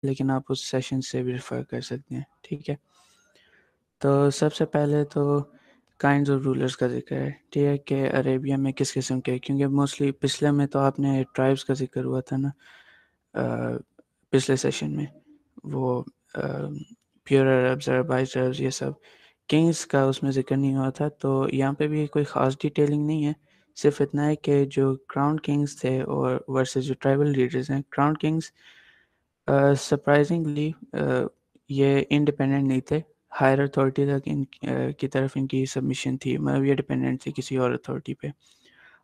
لیکن آپ اس سیشن سے بھی ریفر کر سکتے ہیں. ٹھیک ہے. تو سب سے پہلے تو کائنڈز آف رولرز کا ذکر ہے. ٹھیک ہے کہ عربیہ میں کس قسم کے, کیونکہ موسٹلی پچھلے میں تو آپ نے ٹرائبس کا ذکر ہوا تھا نا پچھلے سیشن میں, وہ پیور عربز, عربائز عربز, یہ سب کنگز کا اس میں ذکر نہیں ہوا تھا. تو یہاں پہ بھی کوئی خاص ڈیٹیلنگ نہیں ہے, صرف اتنا ہے کہ جو کراؤن کنگز تھے اور ورسز جو ٹرائبل لیڈرز ہیں. کراؤن کنگز سرپرائزنگلی یہ انڈیپینڈنٹ نہیں تھے, ہائر اتھارٹی تک ان کی طرف ان کی سبمیشن تھی, مطلب یہ ڈیپینڈنٹ تھی کسی اور اتھارٹی پہ.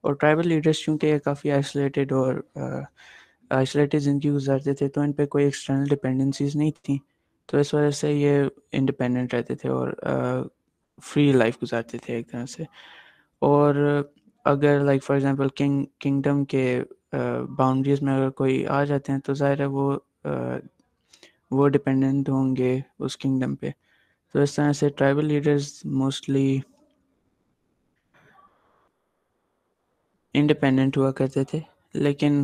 اور ٹرائبل لیڈرز چونکہ یہ کافی آئسولیٹڈ اور آئسولیٹڈ زندگی گزارتے تھے, تو ان پہ کوئی ایکسٹرنل ڈپینڈنسیز نہیں تھیں, تو اس وجہ سے یہ انڈیپینڈنٹ رہتے تھے اور فری لائف گزارتے تھے ایک طرح سے. اور اگر لائک فار ایگزامپل کنگڈم کے باؤنڈریز میں اگر کوئی آ جاتے ہیں تو ظاہر ہے وہ ڈپینڈنٹ ہوں گے اس کنگڈم پہ. تو اس طرح سے ٹرائبل لیڈرز موسٹلی انڈیپینڈنٹ ہوا کرتے تھے, لیکن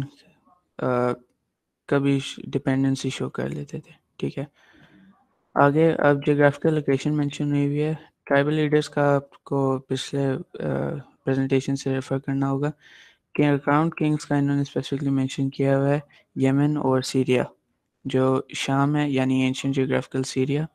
کبھی ڈپینڈنسی شو کر لیتے تھے. ٹھیک ہے. آگے اب جیوگرافیکل لوکیشن مینشن ہوئی ہوئی ہے. ٹرائبل لیڈرز کا آپ کو پچھلے پریزنٹیشن سے ریفر کرنا ہوگا کہ کراؤن کنگز کا انہوں نے اسپیسیفکلی مینشن کیا ہوا ہے یمن اور سیریا, جو شام ہے یعنی اینشین جیوگرافیکل سیریا,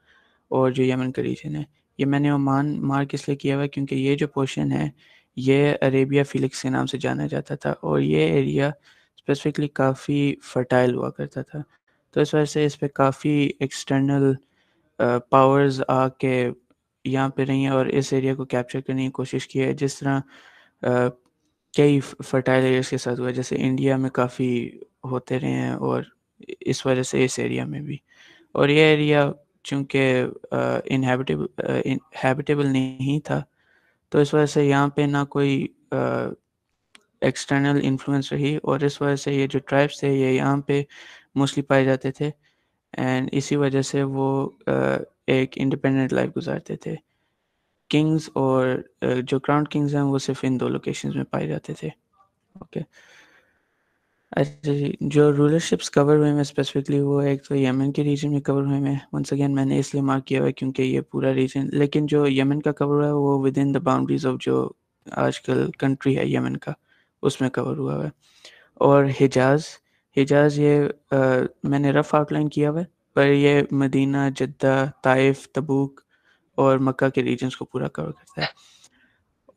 اور جو یمن کا ریجن ہے. یہ میں نے عمان مارک اس لیے کیا ہوا ہے کیونکہ یہ جو پورشن ہے یہ عربیہ فیلکس کے نام سے جانا جاتا تھا, اور یہ ایریا اسپیسیفکلی کافی فرٹائل ہوا کرتا تھا. تو اس وجہ سے اس پہ کافی ایکسٹرنل پاورز آ کے یہاں پہ رہی ہیں اور اس ایریا کو کیپچر کرنے کی کوشش کی ہے, جس طرح کئی فرٹائل ایریاز کے ساتھ ہوا, جیسے انڈیا میں کافی ہوتے رہے ہیں اور اس وجہ سے اس ایریا میں بھی. اور یہ ایریا چونکہ انہیبیٹیبل نہیں تھا, تو اس وجہ سے یہاں پہ نہ کوئی ایکسٹرنل انفلوئنس رہی, اور اس وجہ سے یہ جو ٹرائبس تھے یہ یہاں پہ موسٹلی پائے جاتے تھے, اینڈ اسی وجہ سے وہ ایک انڈیپینڈنٹ لائف گزارتے تھے. کنگز اور جو کراؤن کنگز ہیں وہ صرف ان دو لوکیشنز میں پائے جاتے تھے. اوکے. اچھا جی, جو رولرشپس کور ہوئے ہیں اسپیسیفکلی وہ ایک تو یمن کے ریجن میں کور ہوئے ہیں. ونس اگین میں نے اس لیے مارک کیا ہوا ہے کیونکہ یہ پورا ریجن, لیکن جو یمن کا کور ہوا ہے وہ with in the boundaries of جو آج کل کنٹری ہے یمن کا, اس میں کور ہوا ہے. اور حجاز یہ میں نے رف آؤٹ لائن کیا ہوا ہے, پر یہ مدینہ, جدہ, طائف, تبوک اور مکہ کے ریجنز کو پورا کور کرتا ہے.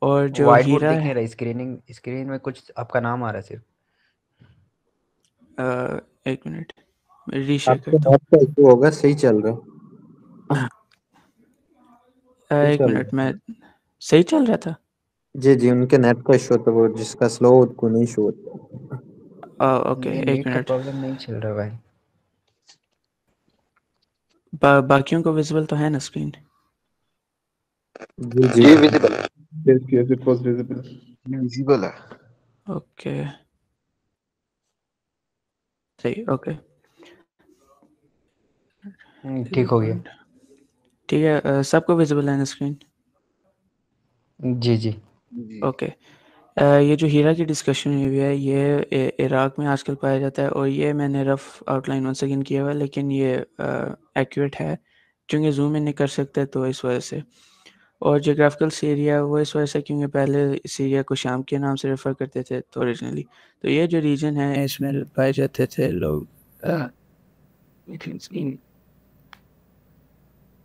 اور جو وائٹ بورڈ ہیرا دیکھ ہے, نہیں رہا, اسکرین میں کچھ آپ کا نام آ رہا ہے صرف. ایک منٹ ری شیئر آپ کے کرتا نیٹ کا ایشو ہوگا, صحیح چل رہا ہے. ہوں. ایک منٹ, میں صحیح چل رہا تھا. جی جی, ان کے نیٹ کا ایشو ہوتا ہے, وہ جس کا سلو کو نہیں ایشو ہوتا. اوکے نہیں, ایک نیٹ کا منٹ. پرابلم نہیں چل رہا بھائی. باقیوں کو ویزیبل تو ہے نا اسکرین؟ جی جی visible. Yes, yes, it was visible. Visible ہے. اوکے صحیح. اوکے ٹھیک ہو گیا. ٹھیک ہے, سب کو ویزیبل ہے نا اسکرین؟ جی جی. جی اوکے. یہ جو ہیرا کی ڈسکشن ہوئی ہے یہ عراق میں آج کل پایا جاتا ہے, اور یہ میں نے رف آؤٹ لائن 1 سیکنڈ کیا ہوا ہے, لیکن یہ ایکوریٹ ہے چونکہ زوم ان نہیں کر سکتے تو اس وجہ سے. اور جیوگرافیکل سیریا وہ اس وجہ سے کیونکہ پہلے سیریا کو شام کے نام سے ریفر کرتے تھے تو اوریجنلی, تو یہ جو ریجن ہے اس میں پائے جاتے تھے لوگ,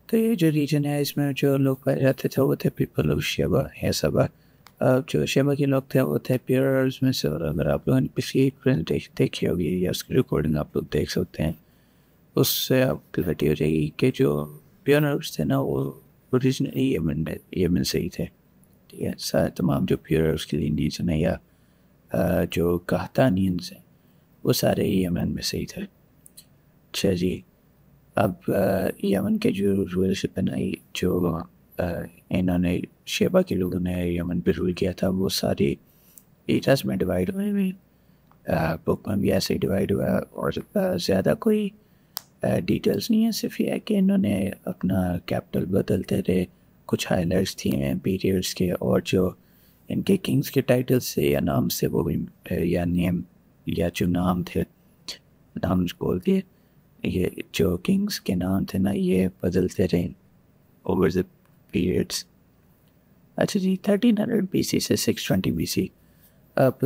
تو یہ جو ریجن ہے اس میں جو لوگ پائے جاتے تھے وہ تھے پیپل آف شیبہ یا سبا. جو شیبہ کے لوگ تھے وہ تھے پیوررز میں سے, اور اگر آپ لوگوں نے پچھلی ایک پریزنٹیشن دیکھی ہوگی یا اس کی ریکارڈنگ آپ لوگ دیکھ سکتے ہیں, اس سے آپ کلیئرٹی ہو جائے گی کہ جو پیوررز تھے نا وہ اوریجنلی یمن سے ہی تھے. ٹھیک ہے, سارے تمام جو پیوررز کے لینڈیز ہیں یا جو قحطانیز ہیں وہ سارے یمن میں سے ہی تھے. اچھا جی, اب یمن کے جو رولرشپ ہے نا, جو انہوں نے شیبہ کے لوگوں نے یمن پہ رول کیا تھا وہ ساری ایراز میں ڈیوائڈ ہوئے ہوئے, بک میں بھی ایسے ہی ڈیوائڈ ہوا ہے, اور زیادہ کوئی ڈیٹیلز نہیں ہے, صرف یہ ہے کہ انہوں نے اپنا کیپٹل بدلتے رہے. کچھ ہائی لائٹس تھے ہیں پیریڈس کے, اور جو ان کے کنگز کے ٹائٹل سے یا نام سے وہ بھی یا نیم یا جو نام تھے نام بول دیے, یہ جو کنگس کے نام تھے نا یہ بدلتے رہے اوور دا پیریڈس. اچھا جی 1300 بی سی سے 620 بی سی. اب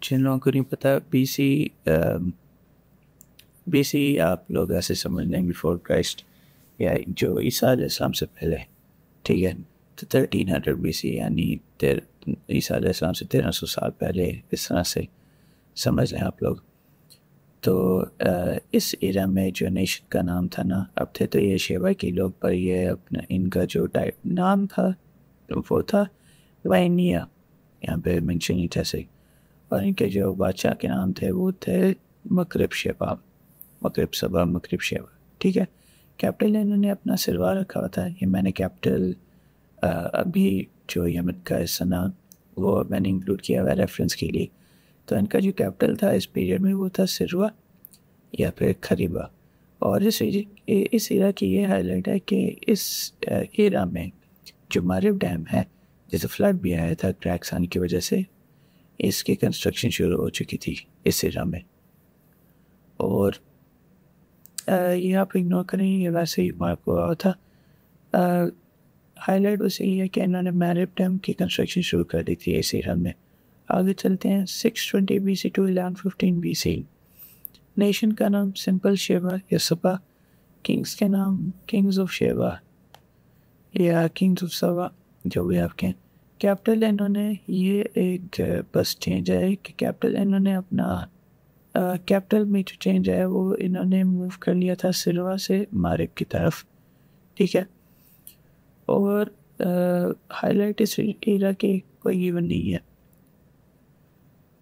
جن لوگوں کو نہیں پتہ بی سی آپ لوگ ایسے سمجھ لیں بیفور کرائسٹ یا جو عیسیٰ علیہ السلام سے پہلے, ٹھیک ہے. تو 1300 بی سی یعنی عیسیٰ علیہ السلام سے 1300 سال پہلے, اس طرح سے سمجھ لیں آپ لوگ. تو اس ایرا میں جو نیشن کا نام تھا نا, اب تھے تو یہ شیوا کے لوگ, پر یہ اپنا ان کا جو نام تھا وہ تھا وائنیا, یہاں پہ مینشن ہی تھا صحیح. اور ان کے جو بادشاہ کے نام تھے وہ تھے مغرب شیوا, مغرب صبا, مغرب شیوا, ٹھیک ہے. کیپٹل انہوں نے اپنا سروا رکھا ہوا تھا. یہ میں نے کیپٹل ابھی جو یمن کا حصہ نا وہ میں نے انکلوڈ کیا ہوا ریفرنس کے لیے. تو ان کا جو کیپٹل تھا اس پیریڈ میں وہ تھا سروا یا پھر خریبا. اور اس ایرا کی یہ ہائی لائٹ ہے کہ اس ایرا میں جو مارب ڈیم ہے, جیسے فلڈ بھی آیا تھا کریکس آنے کی وجہ سے, اس کی کنسٹرکشن شروع ہو چکی تھی اس ایرا میں. اور یہ آپ اگنور کریں, یہ ویسے ہی مارک ہوا تھا. ہائی لائٹ بس یہی ہے کہ انہوں نے مارب ڈیم کی کنسٹرکشن شروع کر دی تھی اس ایرا میں. آگے چلتے ہیں 620 B C to 1115 B C. Nation کا نام سمپل شیوا یا سبا. کنگز کے نام کنگز آف شیوا یا کنگز آف سبا, جو بھی آپ کہیں. کیپٹل انہوں نے یہ ایک بس چینج ہے کہ کیپٹل انہوں نے اپنا کیپٹل میں جو چینج ہے وہ انہوں نے موو کر لیا تھا سروا سے مارب کی طرف, ٹھیک ہے. اور ہائی لائٹ اس ایرا کے کوئی ایون نہیں ہے.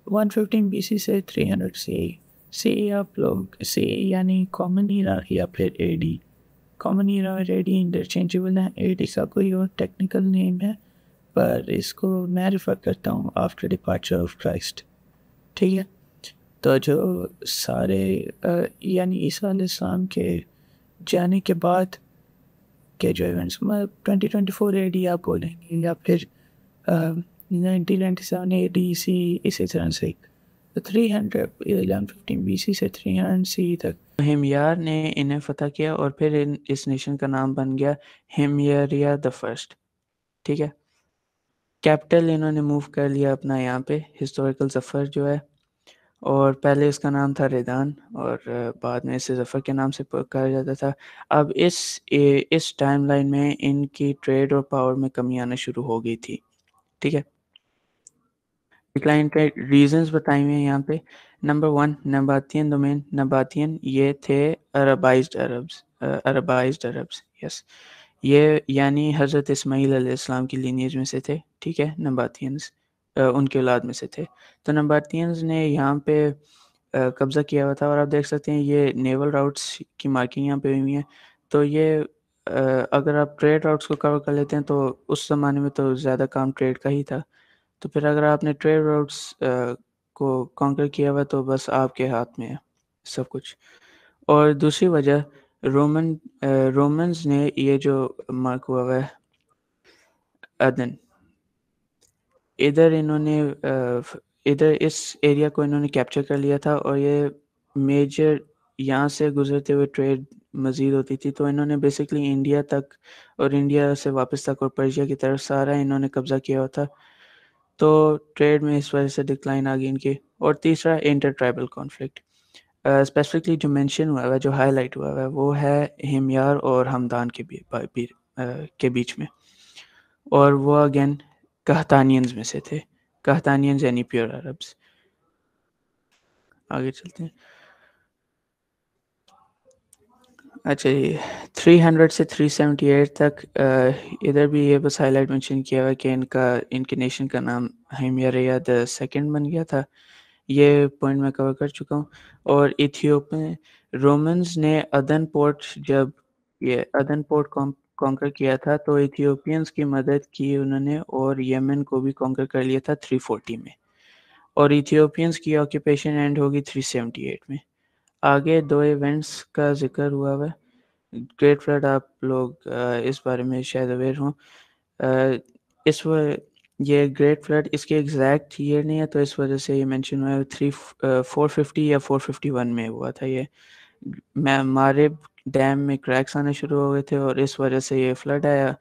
115 بی سی سے 300 سی آپ لوگ سی یعنی کامن ایرا یا پھر اے ڈی. کامن ایرا اور اے ڈی انٹرچینجیبل ہیں. اے ڈی کا کوئی اور ٹیکنیکل نیم ہے, پر اس کو میں ریفر کرتا ہوں آفٹر ڈپارچر آف کرائسٹ, ٹھیک ہے. تو جو سارے یعنی عیسیٰ علیہ السلام کے جانے کے بعد کے جو ایونٹس 2024 اے ڈی آپ بولیں گے یا پھر 1997 اے ڈی سی, اسی طرح سے 311 بی سی سے 300 سی تک ہمیار نے انہیں فتح کیا اور پھر اس نیشن کا نام بن گیا ہمیاریا دا فرسٹ, ٹھیک ہے. کیپٹل انہوں نے موو کر لیا اپنا یہاں پہ ہسٹوریکل ظفر جو ہے, اور پہلے اس کا نام تھا ریدان اور بعد میں اسے ظفر کے نام سے کہا جاتا تھا. اب اس ٹائم لائن میں ان کی ٹریڈ اور پاور میں کمی آنا شروع ہو گئی تھی, ٹھیک ہے. ڈکلائن کے ریزنز بتائے ہوئے ہیں یہاں پہ. Number 1 نباتین domain. نباتین یہ تھے عربائزڈ عربس, یس. یہ یعنی حضرت اسماعیل علیہ السلام کی لینیج میں سے تھے, ٹھیک ہے. نباتینز ان کے اولاد میں سے تھے. تو نباتینز نے یہاں پہ قبضہ کیا ہوا تھا, اور آپ دیکھ سکتے ہیں یہ نیول راؤٹس کی مارکنگ یہاں پہ ہوئی ہیں. تو یہ اگر آپ ٹریڈ راؤٹس کو کور کر لیتے ہیں تو اس زمانے میں تو زیادہ کام ٹریڈ کا ہی تھا. تو پھر اگر آپ نے ٹریڈ راؤٹس کو کانکر کیا ہوا تو بس آپ کے ہاتھ میں ہے سب کچھ. اور دوسری وجہ رومنز نے یہ جو مارک ہوا ہے عدن, ادھر انہوں نے ادھر اس ایریا کو انہوں نے کیپچر کر لیا تھا, اور یہ میجر یہاں سے گزرتے ہوئے ٹریڈ مزید ہوتی تھی. تو انہوں نے بیسکلی انڈیا تک اور انڈیا سے واپس تک اور پرشیا کی طرف سارا انہوں نے قبضہ کیا ہوا تھا. تو ٹریڈ میں اس وجہ سے ڈکلائن آ گئی ان کی. اور تیسرا انٹر ٹرائبل کانفلکٹ, اسپیسیفکلی جو مینشن ہوا ہے, جو ہائی لائٹ ہوا ہے, وہ ہے ہمیار اور ہمدان کے بیچ میں. اور وہ اگین قحطانیانز میں سے تھے. قحطانیانز یعنی پیور عربس. آگے چلتے ہیں. اچھا جی 300 سے 378 تک ادھر بھی یہ بس ہائی لائٹ مینشن کیا ہوا کہ ان کے نیشن کا نام ہمیاریا دا سیکنڈ بن گیا تھا. یہ پوائنٹ میں کور کر چکا ہوں. اور ایتھیوپین رومنز نے عدن پورٹ, جب یہ عدن پورٹ کانکر کیا تھا تو ایتھیوپینز کی مدد کی انہوں نے, اور یمن کو بھی کانکر کر لیا تھا 340 میں. اور ایتھیوپینز کی آکوپیشن اینڈ ہوگی 378 میں. آگے دو ایونٹس کا ذکر ہوا ہے. گریٹ فلڈ, آپ لوگ اس بارے میں شاید اویئر ہوں. یہ گریٹ فلڈ اس کے ایگزیکٹ ایئر نہیں ہے, تو اس وجہ سے یہ مینشن ہوا ہے 450 یا 451 میں ہوا تھا یہ. مارب ڈیم میں کریکس آنے شروع ہو گئے تھے اور اس وجہ سے یہ فلڈ آیا.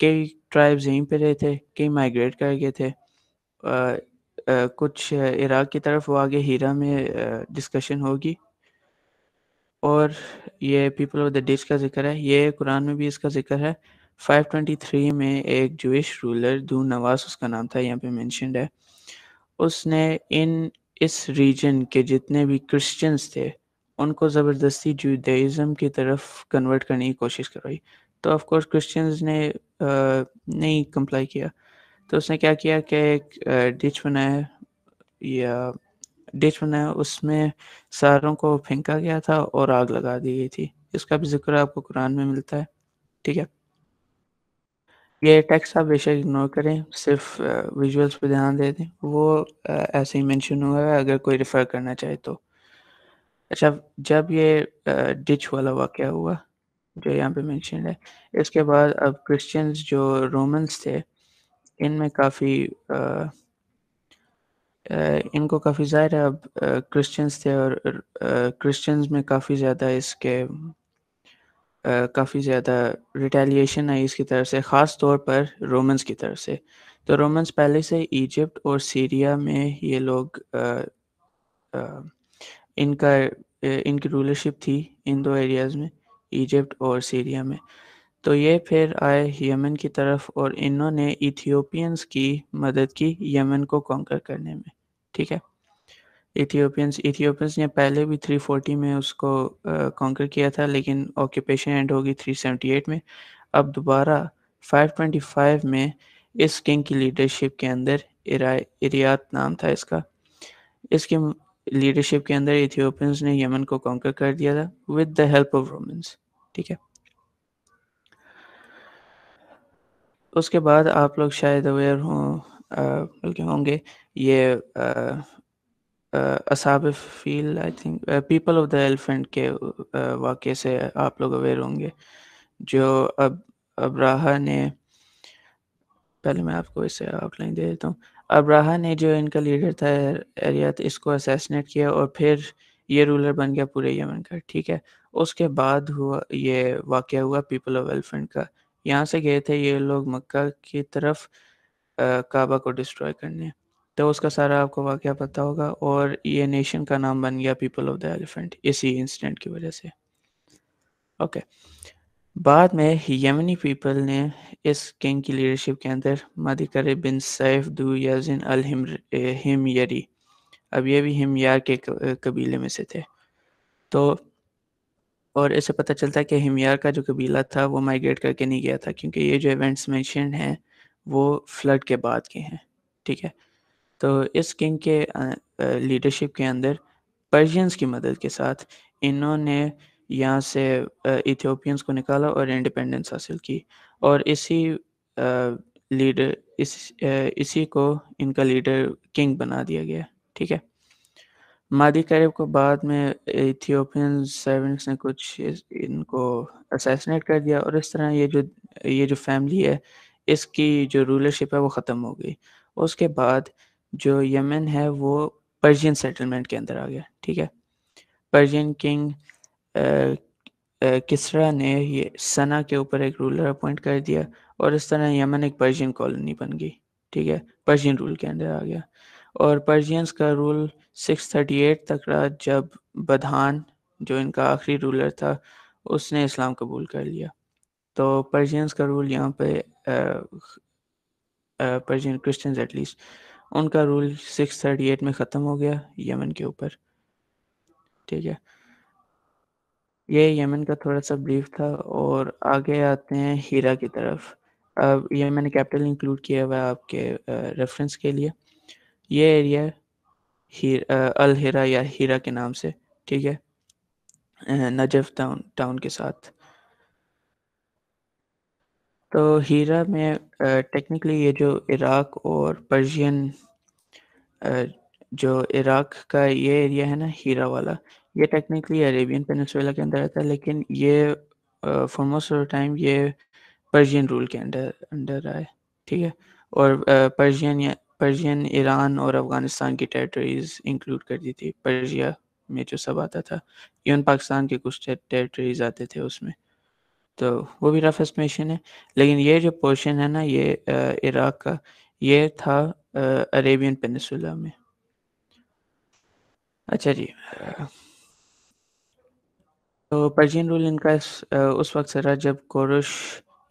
کئی ٹرائبز یہیں پہ رہے تھے, کئی مائیگریٹ کر گئے تھے. کچھ عراق کی طرف وہ آگے ہیرا میں ڈسکشن ہوگی. اور یہ پیپل آف دا ڈچ کا ذکر ہے, یہ قرآن میں بھی اس کا ذکر ہے. 523 میں ایک جوئش رولر دون نواس اس کا نام تھا, یہاں پہ مینشنڈ ہے. اس نے اس ریجن کے جتنے بھی کرسچنز تھے ان کو زبردستی جوڈائزم کی طرف کنورٹ کرنے کی کوشش کروائی. تو آف کورس کرسچنز نے نہیں کمپلائی کیا, تو اس نے کیا کیا کہ ایک ڈچ بنایا, اس میں ساروں کو پھینکا گیا تھا اور آگ لگا دی گئی تھی. اس کا بھی ذکر آپ کو قرآن میں ملتا ہے. ٹھیک ہے, یہ ٹیکسٹ آپ بے شک اگنور کریں, صرف ویژولس پہ دھیان دے دیں, وہ ایسے ہی مینشن ہوا ہے اگر کوئی ریفر کرنا چاہے تو. اچھا, جب یہ ڈچ والا واقعہ ہوا جو یہاں پہ مینشن ہے, اس کے بعد اب کرسچنز جو رومنز تھے ان میں کافی ان کو کافی ظاہر ہے اب کرسچنز تھے, اور کرسچنز میں کافی زیادہ ریٹیلیشن آئی اس کی طرف سے, خاص طور پر رومنز کی طرف سے. تو رومنز پہلے سے ایجپٹ اور سیریا میں یہ لوگ ان کی رولرشپ تھی ان دو ایریاز میں, ایجپٹ اور سیریا میں. تو یہ پھر آئے یمن کی طرف اور انہوں نے ایتھیوپینز کی مدد کی یمن کو کانکر کرنے میں. ٹھیک ہے, ایتھیوپینز نے پہلے بھی 340 میں اس کو کانکر کیا تھا, لیکن آکوپیشن اینڈ ہوگی 378 میں. اب دوبارہ 525 میں اس کنگ کی لیڈرشپ کے اندر, اریات نام تھا اس کا, اس کی لیڈرشپ کے اندر ایتھیوپینز نے یمن کو کانکر کر دیا تھا with the help of Romans. ٹھیک ہے, اس کے بعد آپ لوگ شاید اویئر بلکہ ہوں گے, یہ اصحاب فیل I think people of the elephant کے واقعے سے آپ لوگ اویئر ہوں گے, جو ابراہا نے, پہلے میں آپ کو اس سے آؤٹ لائن دے دیتا ہوں. ابراہا نے جو ان کا لیڈر تھا ایریات, اس کو اسیسنیٹ کیا اور پھر یہ رولر بن گیا پورے یمن کا. ٹھیک ہے, اس کے بعد یہ واقعہ ہوا پیپل آف ایلیفنٹ کا. یہاں سے گئے تھے یہ لوگ مکہ کی طرف کعبہ کو ڈسٹروائے کرنے, تو اس کا سارا آپ کو واقعہ پتہ ہوگا, اور یہ نیشن کا نام بن گیا پیپل آف دا ایلیفنٹ اسی انسیڈنٹ کی وجہ سے. اوکے, بعد میں یمنی پیپل نے اس کنگ کی لیڈرشپ کے اندر مادی کرے بن سیف دو یازن الہمیری, اب یہ بھی ہمیار کے قبیلے میں سے تھے. تو اور اسے پتہ چلتا ہے کہ ہمیار کا جو قبیلہ تھا وہ مائیگریٹ کر کے نہیں گیا تھا, کیونکہ یہ جو ایونٹس مینشنڈ ہیں وہ فلڈ کے بعد کے ہیں. ٹھیک ہے, تو اس کنگ کے لیڈرشپ کے اندر پرشینز کی مدد کے ساتھ انہوں نے یہاں سے ایتھیوپینز کو نکالا اور انڈیپینڈنس حاصل کی, اور اسی کو ان کا لیڈر کنگ بنا دیا گیا. ٹھیک ہے, مادی کریب کو بعد میں ایتھیوپین سرونٹس نے کچھ ان کو اسیسنیٹ کر دیا, اور اس طرح یہ جو فیملی ہے اس کی جو رولرشپ ہے وہ ختم ہو گئی. اس کے بعد جو یمن ہے وہ پرشین سیٹلمنٹ کے اندر آ گیا. ٹھیک ہے, پرشین کنگ کسرا نے یہ سنا کے اوپر ایک رولر اپوائنٹ کر دیا, اور اس طرح یمن ایک پرشین کالونی بن گئی. ٹھیک ہے, پرشین رول کے اندر آ گیا, اور پرشینز کا رول 638 تک رہا, جب بدہان جو ان کا آخری رولر تھا اس نے اسلام قبول کر لیا. تو پرشینز کا رول یہاں پہ پرشین کرسچنز ایٹ لیسٹ ان کا رول 638 میں ختم ہو گیا یمن کے اوپر. ٹھیک ہے, یہ یمن کا تھوڑا سا بریف تھا, اور آگے آتے ہیں ہیرا کی طرف. اب یہ میں نے کیپٹل انکلوڈ کیا ہوا ہے آپ کے ریفرنس کے لیے. یہ ایریا الہیرا یا ہیرا کے نام سے, ٹھیک ہے, نجف ٹاؤن کے ساتھ. تو ہیرا میں ٹیکنیکلی یہ جو عراق اور پرشین جو عراق کا یہ ایریا ہے نا ہیرا والا, یہ ٹیکنیکلی عربین پینسولا کے اندر رہتا ہے, لیکن یہ فار موسٹ آف ٹائم یہ پرشین رول کے انڈر آئے. ٹھیک ہے, اور پرشین ایران اور افغانستان کی ٹیریٹریز انکلوڈ کر دی تھی پرشیا میں جو سب آتا تھا، ایون پاکستان کے کچھ ٹیریٹریز آتے تھے اس میں، تو وہ بھی رف اسٹیمیشن ہے. لیکن یہ جو پورشن ہے نا یہ عراق کا، یہ تھا عریبین پینسولا میں. اچھا جی، تو پرشین رول ان کا اس وقت سے رہا جب کورش،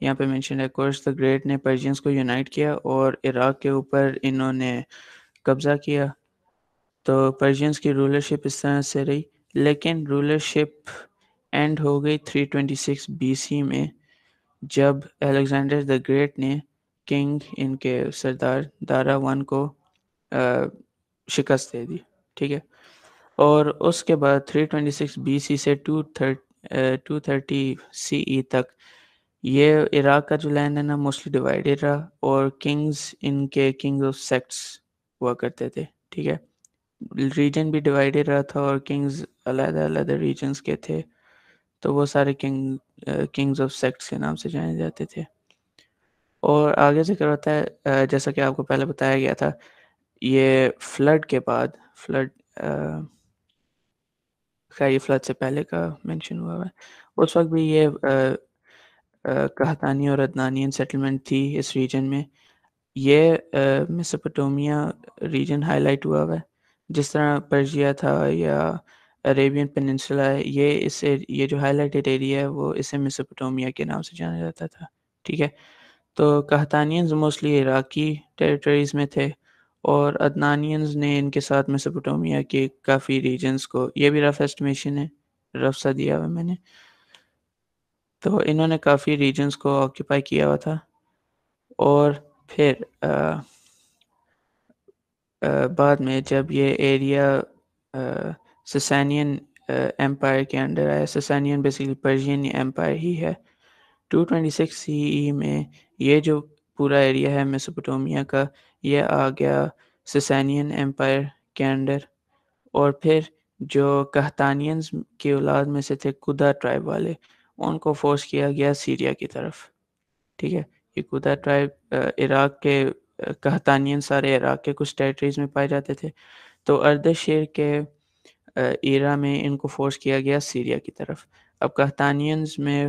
یہاں پہ مینشن ہے، کورش دا گریٹ نے پرشینز کو یونائٹ کیا اور عراق کے اوپر انہوں نے قبضہ کیا. تو پرشینز کی رولرشپ اس طرح سے رہی، لیکن رولرشپ اینڈ ہو گئی 326 BC میں، جب الیگزینڈر دا گریٹ نے کنگ ان کے سردار دارا ون کو شکست دے دی. ٹھیک ہے، اور اس کے بعد 326 BC سے 230 CE تک یہ عراق کا جو لینڈ ہے نا موسٹلی ڈیوائیڈڈ رہا، اور کنگز ان کے کنگ آف سیکٹس ہوا کرتے تھے. ٹھیک ہے، ریجن بھی ڈیوائیڈڈ رہا تھا اور کنگز علیحدہ علیحدہ ریجنز کے تھے، تو وہ سارے کنگز آف سیکٹس کے نام سے جانے جاتے تھے. اور آگے ذکر ہوتا ہے جیسا کہ آپ کو پہلے بتایا گیا تھا، یہ فلڈ کے بعد، فلڈ خیر یہ فلڈ سے پہلے کا مینشن ہوا ہے، اس وقت بھی یہ قحطانی اور عدنانین سیٹلمنٹ تھی اس ریجن میں. یہ میسوپوٹیمیا ریجن ہائی لائٹ ہوا ہے، جس طرح پرشیا تھا یا عریبین پیننسولا ہے، یہ جو ہائی لائٹڈ ایریا ہے وہ اسے میسوپوٹیمیا کے نام سے جانا جاتا تھا. ٹھیک ہے، تو قحطانیینز موسٹلی عراقی ٹیریٹریز میں تھے، اور عدنانیینز نے ان کے ساتھ میسوپوٹیمیا کے کافی ریجنز کو، یہ بھی رف ایسٹیمیشن ہے، رف سا دیا ہوا میں نے، تو انہوں نے کافی ریجنز کو آکیوپائی کیا ہوا تھا. اور پھر بعد میں جب یہ ایریا سسانین ایمپائر کے انڈر آیا، سسانین بیسیکلی پرشین ایمپائر ہی ہے، 226 CE میں یہ جو پورا ایریا ہے میسوپوٹیمیا کا یہ آ گیا سسانین ایمپائر کے انڈر. اور پھر جو قحطانیینز کی اولاد میں سے تھے قدہ ٹرائب والے، ان کو فورس کیا گیا سیریا کی طرف. ٹھیک ہے، یہ قدہ ٹرائب عراق کے قحطانیین سارے عراق کے کچھ ٹیریٹریز میں پائے جاتے تھے، تو اردشیر کے ایرا میں ان کو فورس کیا گیا سیریا کی طرف. اب قحطانیینز میں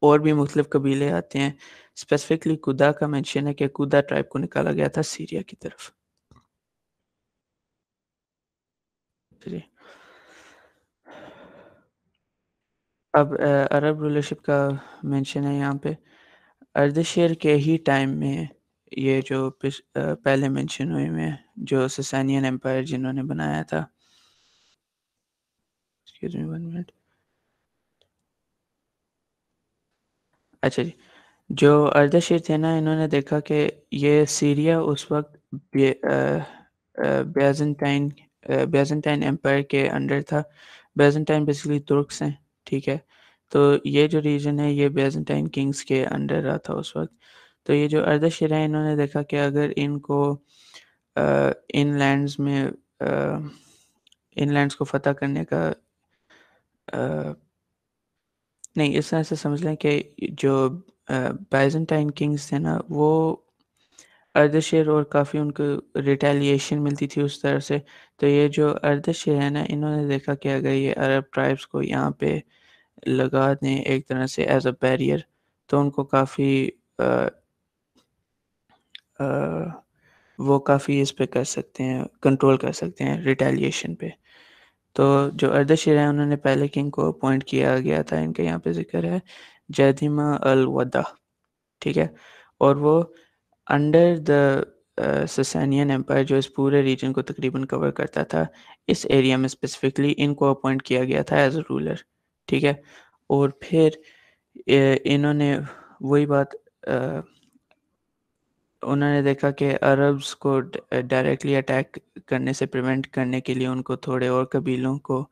اور بھی مختلف قبیلے آتے ہیں، اسپیسیفکلی قدہ کا مینشن ہے کہ قدہ ٹرائب کو نکالا گیا تھا سیریا کی طرف. جی، اب عرب رولرشپ کا مینشن ہے یہاں پہ. اردشیر کے ہی ٹائم میں یہ جو پہلے مینشن ہوئے میں جو سسانین ایمپائر جنہوں نے بنایا تھا، ایکسکیوز می 1 منٹ. اچھا جی، جو اردشیر تھے نا انہوں نے دیکھا کہ یہ سیریا اس وقت بیزنٹائن ایمپائر کے انڈر تھا. بیزنٹائن بیسیکلی ترکس ہیں. ٹھیک ہے، تو یہ جو ریجن ہے یہ بیزنٹائن کنگز کے انڈر رہا تھا اس وقت. تو یہ جو اردشیر ہیں انہوں نے دیکھا کہ اگر ان کو ان لینڈز کو فتح کرنے کا نہیں، اس طرح سے سمجھ لیں کہ جو بیزنٹائن کنگز تھے نا وہ اردشیر اور کافی ان کو ریٹیلیشن ملتی تھی اس طرح سے. تو یہ جو اردشیر ہے نا انہوں نے دیکھا کہ اگر یہ عرب ٹرائبس کو یہاں پہ لگا دیں ایک طرح سے ایز اے بیریئر، تو ان کو کافی وہ کافی اس پہ کر سکتے ہیں، کنٹرول کر سکتے ہیں ریٹیلیشن پہ. تو جو اردشیر ہیں انہوں نے پہلے کنگ کو اپوائنٹ کیا گیا تھا، ان کا یہاں پہ ذکر ہے جیدیما الودہ. ٹھیک ہے، اور وہ انڈر دا سسانین ایمپائر جو اس پورے ریجن کو تقریباً کور کرتا تھا، اس ایریا میں اسپیسیفکلی ان کو اپوائنٹ کیا گیا تھا ایز اے رولر. ٹھیک ہے، اور پھر انہوں نے وہی بات انہوں نے دیکھا کہ عربز کو ڈائریکٹلی اٹیک کرنے سے پریونٹ کرنے کے لیے ان کو تھوڑے اور قبیلوں کو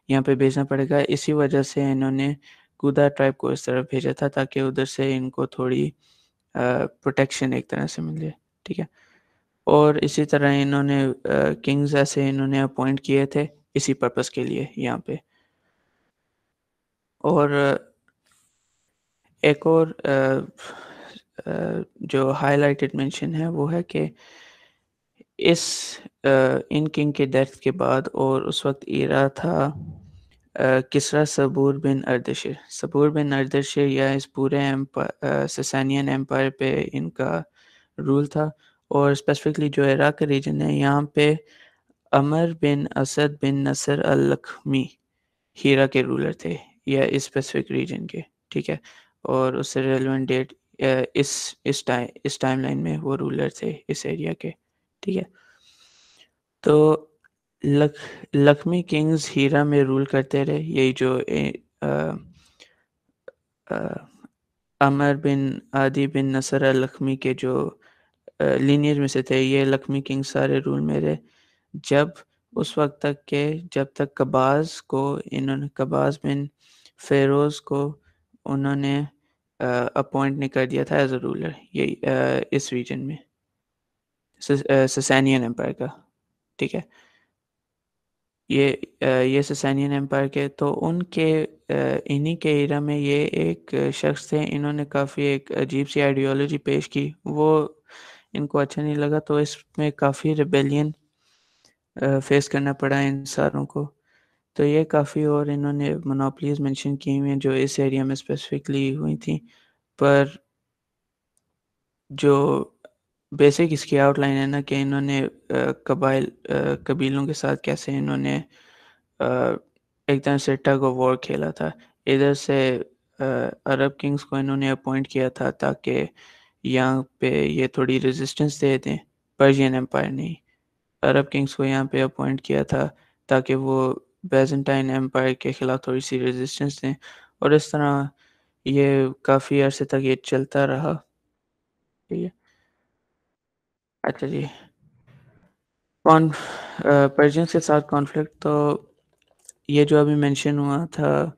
یہاں پہ بھیجنا پڑے گا. اسی وجہ سے انہوں نے قدہ ٹرائب کو اس طرف بھیجا تھا تاکہ ادھر سے ان کو تھوڑی پروٹیکشن ایک طرح سے مل جائے. ٹھیک ہے، اور اسی طرح انہوں نے کنگز ایسے انہوں نے اپوائنٹ کیے تھے اسی پرپس کے لیے یہاں پہ. اور ایک اور جو ہائی لائٹڈ مینشن ہے وہ ہے کہ اس ان کنگ کے ڈیتھ کے بعد اور اس وقت ایرا تھا کسرا صبور بن اردشیر. صبور بن اردشیر یا اس پورے سسانین ایمپائر پہ ان کا رول تھا. اور اسپیسیفکلی جو عراق کا ریجن ہے یہاں پہ عمر بن اسد بن نصر اللخمی ہیرا کے رولر تھے یا اس اسپیسیفک ریجن کے. ٹھیک ہے. اور اس سے ریلیونٹ ڈیٹ اس ٹائم لائن میں وہ رولر تھے اس ایریا کے. ٹھیک ہے. تو لکھمی کنگز ہیرا میں رول کرتے رہے. یہی جو عمر بن عادی بن نصر اللخمی کے جو لینیج میں سے تھے یہ لکھمی کنگ سارے رول میں رہے جب اس وقت تک کہ جب تک قباز بن فیروز کو انہوں نے اپوائنٹ نہیں کر دیا تھا ایز اے رولر یہی اس ریجن میں سسانین ایمپائر کا. ٹھیک ہے. یہ سسانین ایمپائر کے تو ان کے انہی کے ایرا میں یہ ایک شخص تھے. انہوں نے کافی ایک عجیب سی آئیڈیالوجی پیش کی. وہ ان کو اچھا نہیں لگا تو اس میں کافی ریبیلین فیس کرنا پڑا ان ساروں کو. تو یہ کافی اور انہوں نے مونوپلیز مینشن کی ہوئی ہیں جو اس ایریا میں اسپیسیفکلی ہوئی تھیں. پر جو بیسک اس کی آؤٹ لائن ہے نا کہ انہوں نے قبیلوں کے ساتھ کیسے انہوں نے ایک طرح سے ٹگ آف وار کھیلا تھا. ادھر سے عرب کنگز کو انہوں نے اپوائنٹ کیا تھا تاکہ یہاں پہ یہ تھوڑی ریزسٹنس دے دیں. پرشین ایمپائر نہیں, عرب کنگز کو یہاں پہ اپوائنٹ کیا تھا تاکہ وہ بیزنٹائن ایمپائر کے خلاف تھوڑی سی ریزسٹنس دیں. اور اس طرح یہ کافی عرصے تک یہ چلتا رہا. ٹھیک ہے. اچھا جی, پرشینز کے ساتھ کانفلکٹ تو یہ جو ابھی مینشن ہوا تھا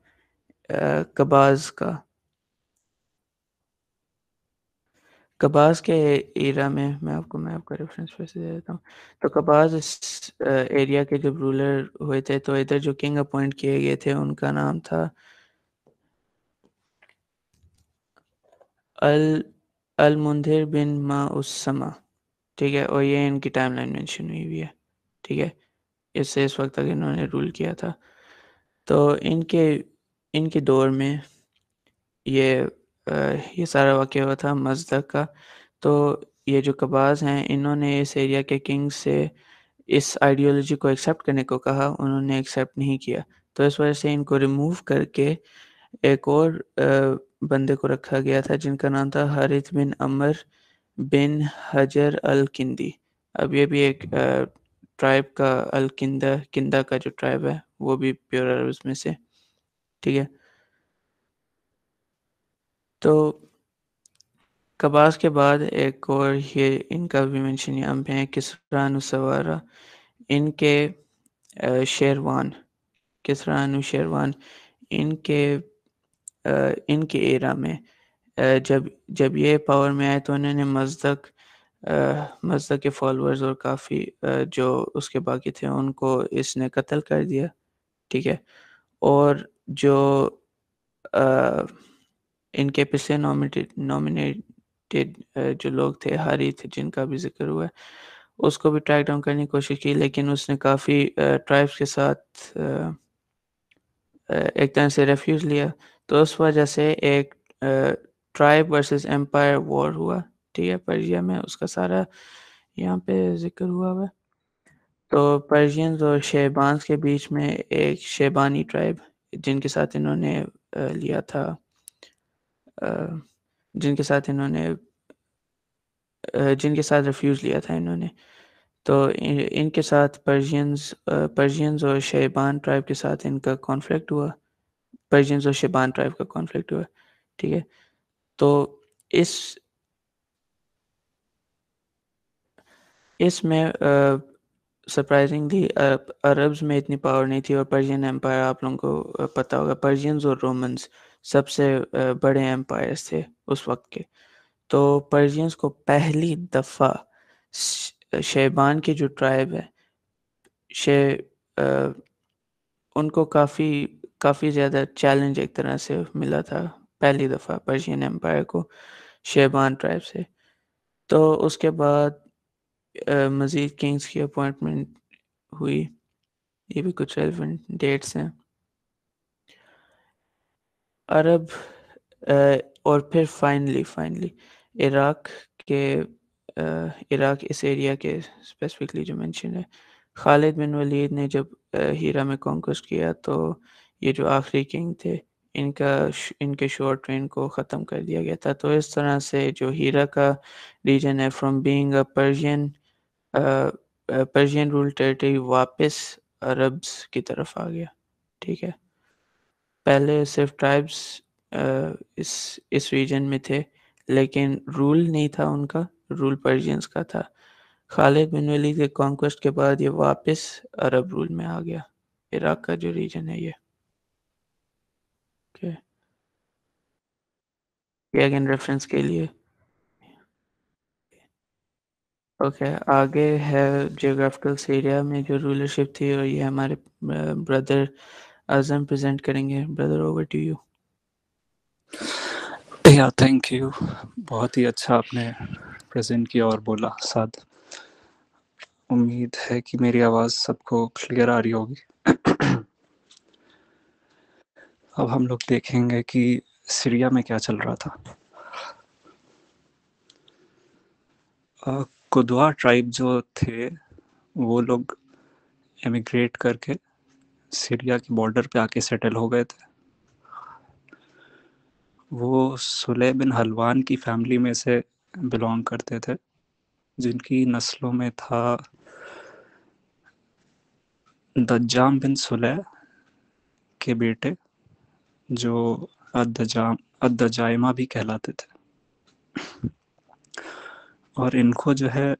قباز کے ایرا میں میں آپ کو میپ کا ریفرنس پہ سے دے دیتا ہوں. تو قباز اس ایریا کے جب رولر ہوئے تھے تو ادھر جو کنگ اپوائنٹ کیے گئے تھے ان کا نام تھا المنذر بن ما اسما. ٹھیک ہے. اور یہ ان کی ٹائم لائن مینشن ہوئی ہے. ٹھیک ہے. اس سے اس وقت تک انہوں نے رول کیا تھا. تو ان کے دور میں یہ سارا واقعہ ہوا تھا مزدق کا. تو یہ جو قباز ہیں انہوں نے اس ایریا کے کنگ سے اس آئیڈیالوجی کو ایکسیپٹ کرنے کو کہا. انہوں نے ایکسیپٹ نہیں کیا. تو اس وجہ سے ان کو ریموو کر کے ایک اور بندے کو رکھا گیا تھا جن کا نام تھا حارث بن عمر بن حجر الکندی. اب یہ بھی ایک ٹرائب کا کندا کا جو ٹرائب ہے وہ بھی پیور عربز میں سے. ٹھیک ہے. تو قباز کے بعد ایک اور یہ ان کا بھی مینشن یہاں پہ ہے کسرا نوشیروان. ان کے شیروان کسرا نوشیروان ان کے ایرا میں جب یہ پاور میں آئے تو انہوں نے مزدق کے فالوورز اور کافی جو اس کے باقی تھے ان کو اس نے قتل کر دیا. ٹھیک ہے. اور جو ان کے پچھلے نامینیٹڈ جو لوگ تھے حارث جن کا بھی ذکر ہوا ہے اس کو بھی ٹریک ڈاؤن کرنے کی کوشش کی لیکن اس نے کافی ٹرائبس کے ساتھ ایک طرح سے ریفیوز لیا. تو اس وجہ سے ایک ٹرائب ورسز ایمپائر وار ہوا. ٹھیک ہے. پرشیا میں اس کا سارا یہاں پہ ذکر ہوا ہے. تو پرشینز اور شیبانز کے بیچ میں ایک شیبانی ٹرائب جن کے ساتھ انہوں نے لیا تھا جن کے ساتھ ریفیوز لیا تھا انہوں نے. تو ان کے ساتھ پرشینز اور شیبان ٹرائب کے ساتھ ان کا کانفلکٹ ہوا. پرشینز اور شیبان ٹرائب کا کانفلکٹ ہوا. ٹھیک ہے. تو اس میں سرپرائزنگلی عربز میں اتنی پاور نہیں تھی اور پرشین ایمپائر آپ لوگوں کو پتہ ہوگا پرشینز اور رومنز سب سے بڑے ایمپائرز تھے اس وقت کے. تو پرشینز کو پہلی دفعہ شیبان کی جو ٹرائب ہے ان کو کافی زیادہ چیلنج ایک طرح سے ملا تھا پہلی دفعہ پرشین ایمپائر کو شیبان ٹرائب سے. تو اس کے بعد مزید کنگز کی اپوائنٹمنٹ ہوئی، یہ بھی کچھ ریلیونٹ ڈیٹس ہیں. عرب اور پھر فائنلی عراق کے عراق اس ایریا کے اسپیسیفکلی جو مینشن ہے، خالد بن ولید نے جب ہیرا میں کانکوسٹ کیا تو یہ جو آخری کنگ تھے ان کے شورٹ ٹرین کو ختم کر دیا گیا تھا. تو اس طرح سے جو ہیرا کا ریجن ہے from being a Persian rule territory واپس عربز کی طرف آ گیا. ٹھیک ہے، پہلے صرف ٹرائبس اس ریجن میں تھے لیکن رول نہیں تھا ان کا، رول پرشینز کا تھا. خالد بن ولید کے کانکوسٹ کے بعد یہ واپس عرب رول میں آ گیا، عراق کا جو ریجن ہے یہ. یہ اگین ریفرنس کے لیے. اوکے، آگے ہے جیوگرافیکل سیریا میں جو رولرشپ تھی، اور یہ ہمارے بردر اعظم پریزنٹ کریں گے. Brother over to you. یا تھینک یو، بہت ہی اچھا آپ نے پریزنٹ کیا اور بولا ساتھ. امید ہے کہ میری آواز سب کو کلیئر آ رہی ہوگی. اب ہم لوگ دیکھیں گے کہ سیریا میں کیا چل رہا تھا. قدوا ٹرائب جو تھے وہ لوگ ایمیگریٹ کر کے سیریا کے بارڈر پہ آ کے سیٹل ہو گئے تھے. وہ سلیح بن حلوان کی فیملی میں سے بلانگ کرتے تھے، جن کی نسلوں میں تھا دجام بن سلیح کے بیٹے جو الدجائمہ بھی کہلاتے تھے. اور ان کو جو ہے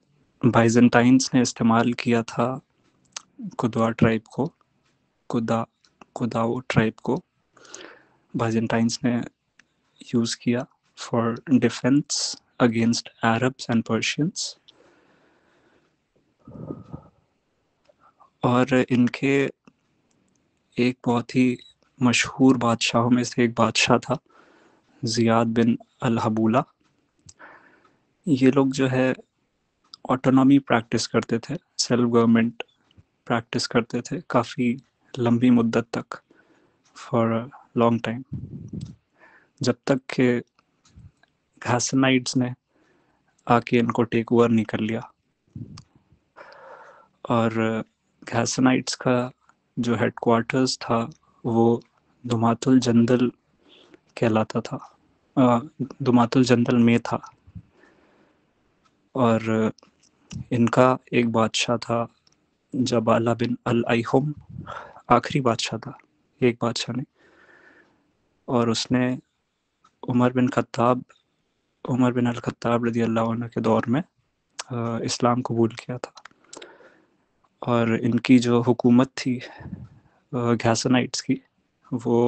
بائزنٹائنس نے استعمال کیا تھا قدوا ٹرائب کو، قداؤ ٹرائب کو بائزنٹائنس نے یوز کیا for defence against Arabs and Persians. اور ان کے ایک بہت ہی مشہور بادشاہوں میں سے ایک بادشاہ تھا زیاد بن الحبولہ. یہ لوگ جو ہے آٹونومی پریکٹس کرتے تھے، سیلف گورنمنٹ پریکٹس کرتے تھے کافی لمبی مدت تک، فار لانگ ٹائم، جب تک کہ گھاسنائٹس نے آ کے ان کو ٹیک اوور نہیں کر لیا. اور گھاسنائٹس کا جو ہیڈ کوارٹرز تھا وہ دمات الجندل کہلاتا تھا، دمات الجندل میں تھا. اور ان کا ایک بادشاہ تھا جبالہ بن الایہم، آخری بادشاہ تھا، ایک بادشاہ نے. اور اس نے عمر بن الخطاب رضی اللہ عنہ کے دور میں اسلام قبول کیا تھا. اور ان کی جو حکومت تھی گھاسنائٹس کی، وہ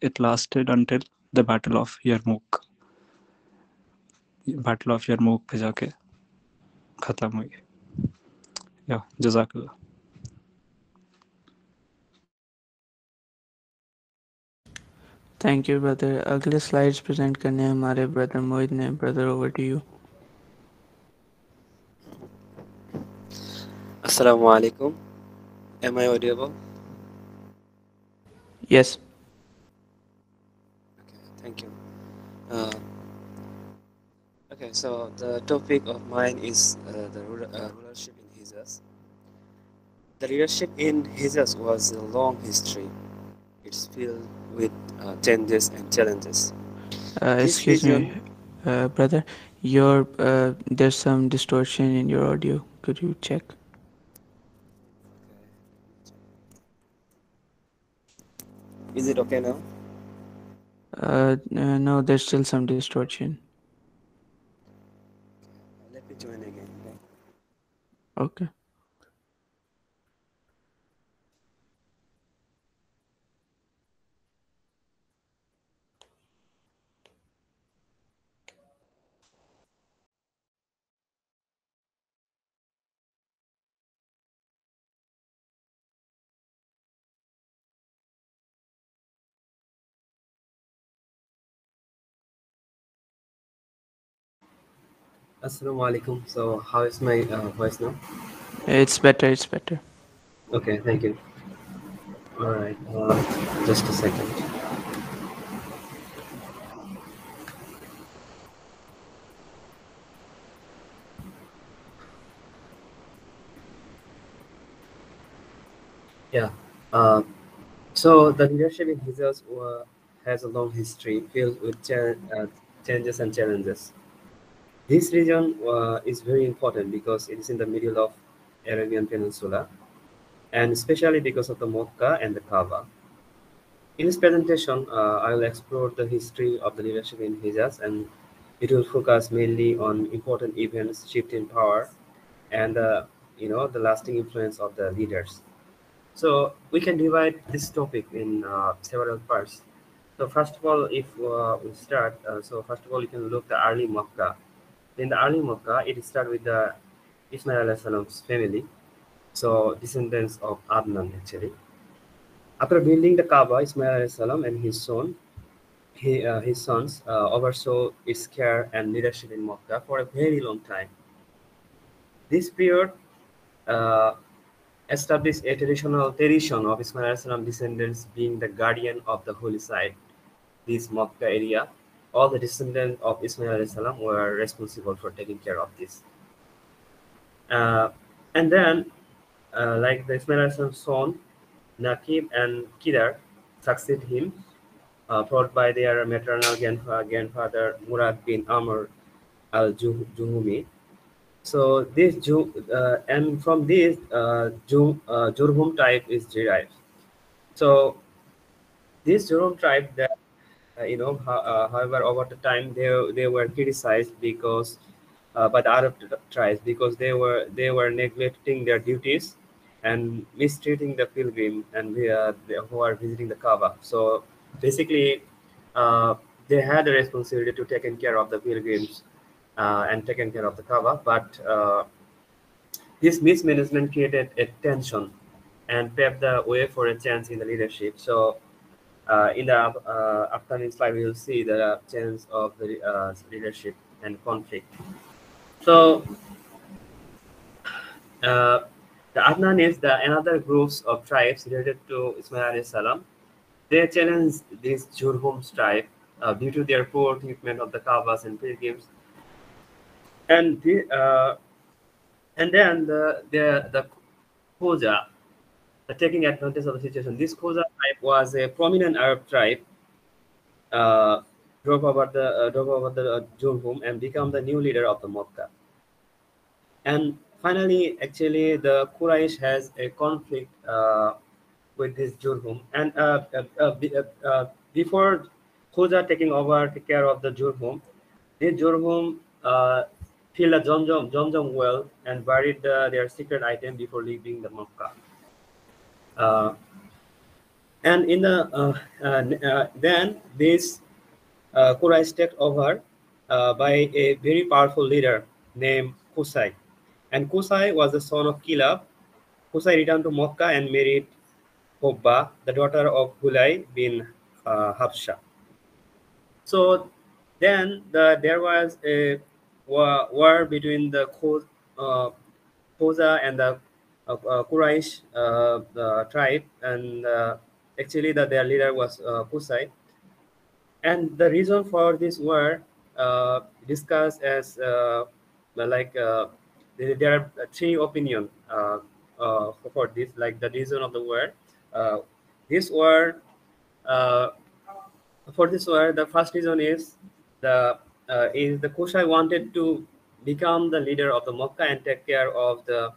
it lasted until the battle of Yarmouk. Battle of Yarmouk پہ جا کے ختم ہوئی. یا جزاک اللہ. Thank you brother. اگلے سلائیڈز پریزنٹ کرنے ہیں ہمارے بردر موہد نے. Brother over to you. السلام علیکم. Am I audible? Yes. Thank you. Uh, okay, so the topic of mine is the rulership in Hijaz. The leadership in Hijaz was a long history. It's filled with changes and challenges. This Excuse me, region, brother. There's some distortion in your audio. Could you check? is it okay now? No, there's still some distortion. Let me join again. Okay. Assalamu alaikum. So, how is my voice now? It's better. It's better. Okay, thank you. All right, just a second. Yeah. So the leadership in Hijaz has a long history filled with changes and challenges. This region is very important because it is in the middle of Arabian Peninsula, and especially because of the Mecca and the Kaaba. In this presentation, I will explore the history of the leadership in Hijaz, and it will focus mainly on important events, shift in power, and the lasting influence of the leaders. So we can divide this topic in several parts. So first of all, if we start, so first of all, you can look the early Makkah. In the early Makkah, it started with the Ismail alayhi salam's family, so descendants of Adnan actually. After building the Kaaba, Ismail alayhi salam and his sons oversaw its care and leadership in Makkah for a very long time. This period uh, established a traditional tradition of Ismail alayhi salam descendants being the guardian of the holy site, this Makkah area. All the descendants of Ismail alayhi salam were responsible for taking care of this. Uh, and then, like the Ismail alayhi salam's son, Naqib and Kidar succeed him, followed by their maternal grandfather Murad bin Amr al-Juhumi. So and from this Jurhum type is derived. So this Jurhum tribe that however over the time they were criticized because by the Arab tribes because they were neglecting their duties and mistreating the pilgrim and who are visiting the Kaaba. So basically, uh, they had a responsibility to taking care of the pilgrims and taking care of the Kaaba, but this mismanagement created a tension and paved the way for a change in the leadership. So, in the upcoming slide, we will see the change of the leadership and conflict. So, uh, the Adnanis, the another groups of tribes related to Ismail alayhi salam, they challenged this Jurhum tribe due to their poor treatment of the Kaabas and pilgrims, and then the Khoja taking advantage of the situation. This Khoza tribe was a prominent Arab tribe, uh, drove over the Jurhum and become the new leader of the Mecca. And finally, actually, the Quraysh has a conflict with this Jurhum. And before Khoza taking over take care of the Jurhum, this Jurhum filled a Jomjom well and buried their secret item before leaving the Mecca. Uh, and in the then this Quraysh take over by a very powerful leader named Qusay. And Qusay was the son of Kilab. Qusay returned to Mecca and married Hobba, the daughter of Hulay bin Habsha. So then there was a war between the Khoza and the Quraysh the tribe, and actually their leader was Qusay. And the reason for this war discussed as like there are three opinions for this, like the reason of the war. Uh, this war uh, for this war, the first reason is the Kushai wanted to become the leader of the Mecca and take care of the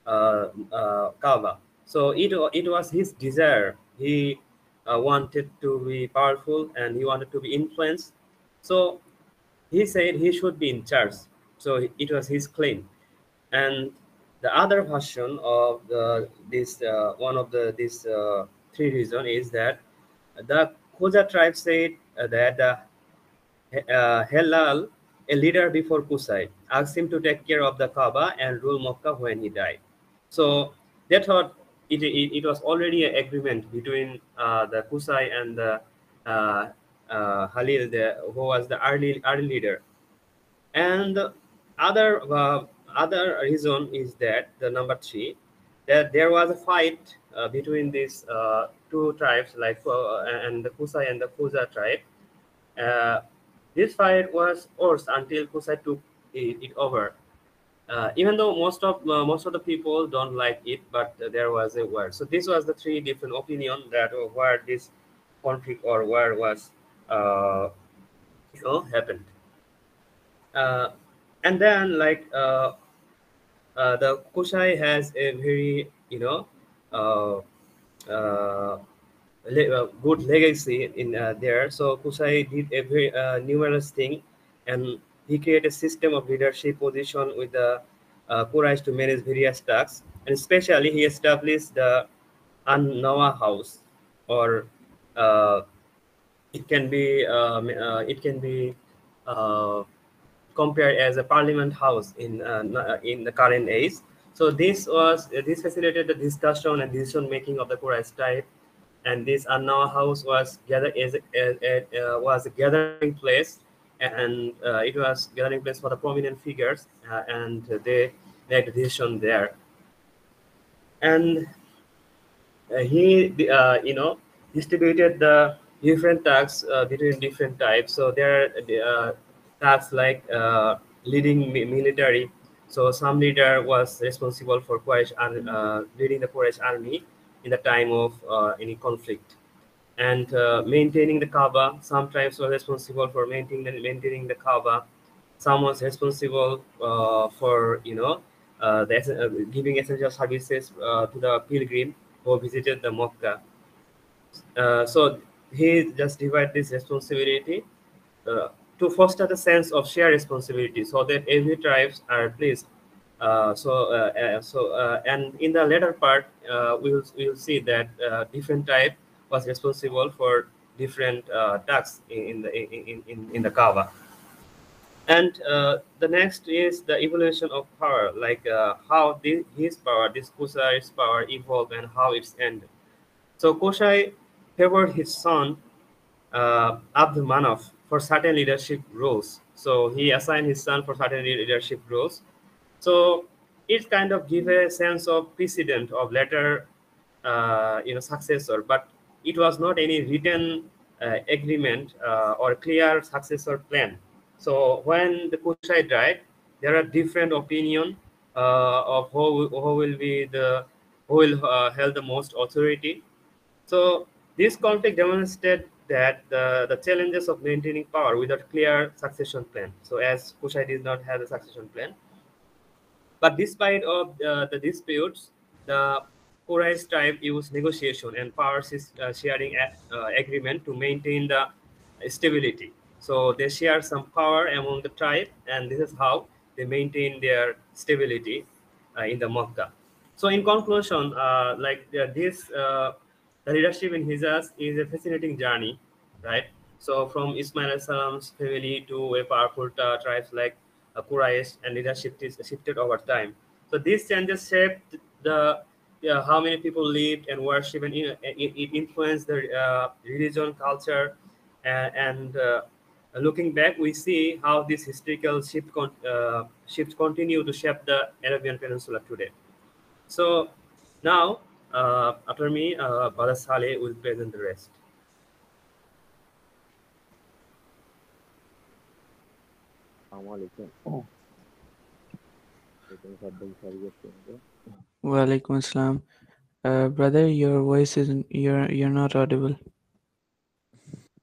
Kaaba. So it was his desire. He wanted to be powerful and he wanted to be influenced. So he said he should be in charge. So it was his claim. And the other version of this one of the this three reason is that the Khoja tribe said that Helal, a leader before Kusai, asked him to take care of the Kaaba and rule Mecca when he died. So they thought it was already an agreement between the Kusai and the Halil, who was the early leader. And other reason is that the number 3, that there was a fight between these two tribes, like and the Kusai and the Kuza tribe. Uh, this fight was worse until Kusai took it over. Even though most of the people don't like it, but there was a war. So this was the 3 different opinion that where this conflict or war was happened. And then like the Kushai has a very uh, uh, good legacy in there. So Kusai did a very numerous thing, and he created a system of leadership position with the Quraysh to manage various tasks, and especially he established the An-Nawa house, or uh, it can be uh, compared as a parliament house in the current age. So this facilitated the discussion and decision making of the Quraysh type, and this Anna house was was a gathering place, and it was gathering place for the prominent figures, and they made a decision there. And he distributed the different tasks between different types. So there are tasks like leading military. So some leader was responsible for leading the Quraysh army in the time of any conflict, and maintaining the Kaaba. Some tribes were responsible for maintaining the Kaaba. Some was responsible for giving essential services to the pilgrim who visited the Mecca. So he just divided this responsibility uh, to foster the sense of shared responsibility, so that every tribes are pleased. And in the later part, we will see that different tribe was responsible for different tasks in the Kaaba. And the next is the evolution of power, like how his power, this Kusai's power, evolved and how it's ended. So Koshai favored his son Abd Manaf for certain leadership roles. So he assigned his son for certain leadership roles. So it kind of give a sense of precedent of later, successor, but it was not any written agreement or clear successor plan. So when the Kushai died, there are different opinion of who will be who will hold the most authority. So this conflict demonstrated that the challenges of maintaining power without clear succession plan. So as Kushai did not have a succession plan, but despite of the disputes, the Quraysh tribe used negotiation and power sharing agreement to maintain the stability. So they share some power among the tribe, and this is how they maintain their stability in the Makkah. So in conclusion, the leadership in Hijaz is a fascinating journey, right? So from Ismail Salam's family to a powerful tribes like Quraysh, and leadership is shifted over time. So these changes shaped the how many people lived and worship, and it influenced the religion, culture, and looking back, we see how this historical shifts continue to shape the Arabian Peninsula today. So now, after me, Brother Saleh will present the rest. Walaikum assalam. Brother, your voice isn't. You're not audible.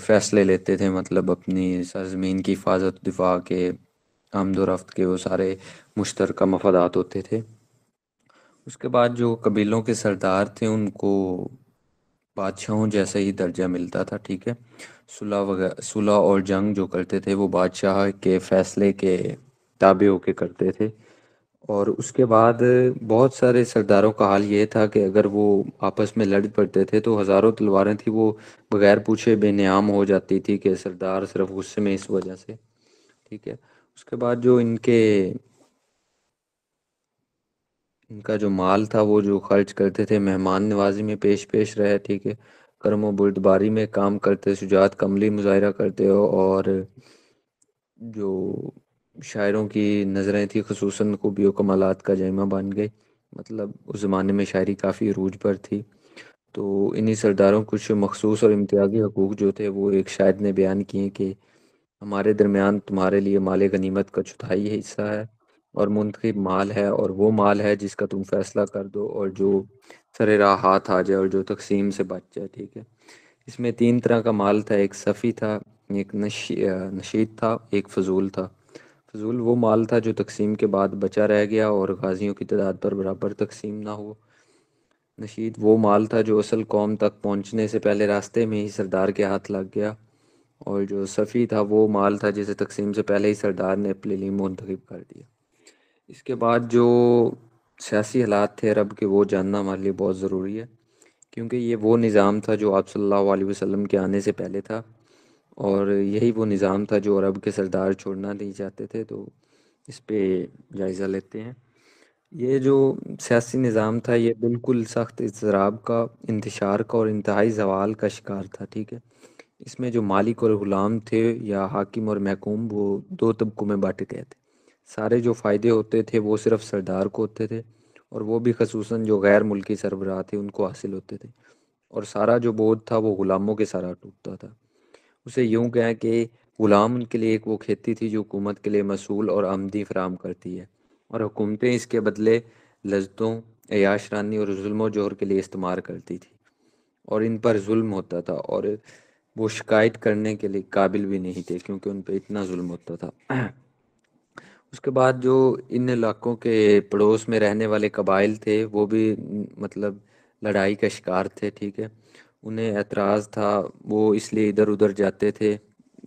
فیصلے لیتے تھے، مطلب اپنی سرزمین کی حفاظت و دفاع کے، آمد و رفت کے وہ سارے مشترکہ مفادات ہوتے تھے۔ اس کے بعد جو قبیلوں کے سردار تھے ان کو بادشاہوں جیسا ہی درجہ ملتا تھا، ٹھیک ہے۔ صلح اور جنگ جو کرتے تھے وہ بادشاہ کے فیصلے کے تابع ہو کے کرتے تھے۔ اور اس کے بعد بہت سارے سرداروں کا حال یہ تھا کہ اگر وہ آپس میں لڑ پڑتے تھے تو ہزاروں تلواریں تھیں وہ بغیر پوچھے بے نیام ہو جاتی تھی کہ سردار صرف غصے میں اس وجہ سے، ٹھیک ہے۔ اس کے بعد جو ان کا جو مال تھا وہ جو خرچ کرتے تھے مہمان نوازی میں پیش رہے، ٹھیک ہے، کرم و بردباری میں کام کرتے، شجاعت کا عملی مظاہرہ کرتے ہو، اور جو شاعروں کی نظریں تھیں خصوصاً خوبی و کمالات کا جائمہ بن گئی، مطلب اس زمانے میں شاعری کافی عروج پر تھی۔ تو انہی سرداروں کچھ مخصوص اور امتیازی حقوق جو تھے وہ ایک شاعر نے بیان کیے کہ ہمارے درمیان تمہارے لیے مال غنیمت کا چوتھائی حصہ ہے اور منتخب مال ہے، اور وہ مال ہے جس کا تم فیصلہ کر دو اور جو سر راہ ہاتھ آ جائے اور جو تقسیم سے بچ جائے، ٹھیک ہے۔ اس میں 3 طرح کا مال تھا، ایک صفی تھا، ایک نشید تھا، ایک فضول تھا۔ فضول وہ مال تھا جو تقسیم کے بعد بچا رہ گیا اور غازیوں کی تعداد پر برابر تقسیم نہ ہو۔ نشید وہ مال تھا جو اصل قوم تک پہنچنے سے پہلے راستے میں ہی سردار کے ہاتھ لگ گیا، اور جو صفی تھا وہ مال تھا جسے تقسیم سے پہلے ہی سردار نے اپنے لیے منتخب کر دیا۔ اس کے بعد جو سیاسی حالات تھے عرب کے وہ جاننا ہمارے لیے بہت ضروری ہے، کیونکہ یہ وہ نظام تھا جو آپ صلی اللہ علیہ وسلم کے آنے سے پہلے تھا، اور یہی وہ نظام تھا جو عرب کے سردار چھوڑنا نہیں چاہتے تھے۔ تو اس پہ جائزہ لیتے ہیں۔ یہ جو سیاسی نظام تھا یہ بالکل سخت اضطراب کا، انتشار کا اور انتہائی زوال کا شکار تھا، ٹھیک ہے۔ اس میں جو مالک اور غلام تھے یا حاکم اور محکوم وہ 2 طبقوں میں بانٹے گئے تھے۔ سارے جو فائدے ہوتے تھے وہ صرف سردار کو ہوتے تھے، اور وہ بھی خصوصاً جو غیر ملکی سربراہ تھے ان کو حاصل ہوتے تھے، اور سارا جو بوجھ تھا وہ غلاموں کے سارا ٹوٹتا تھا۔ اسے یوں کہیں کہ غلام ان کے لیے ایک وہ کھیتی تھی جو حکومت کے لیے مسئول اور آمدنی فراہم کرتی ہے، اور حکومتیں اس کے بدلے لذتوں، عیاش رانی اور ظلم و جور کے لیے استعمال کرتی تھی، اور ان پر ظلم ہوتا تھا، اور وہ شکایت کرنے کے لیے قابل بھی نہیں تھے کیونکہ ان پہ اتنا ظلم ہوتا تھا۔ اس کے بعد جو ان علاقوں کے پڑوس میں رہنے والے قبائل تھے وہ بھی مطلب لڑائی کا شکار تھے، ٹھیک ہے۔ انہیں اعتراض تھا، وہ اس لیے ادھر ادھر جاتے تھے،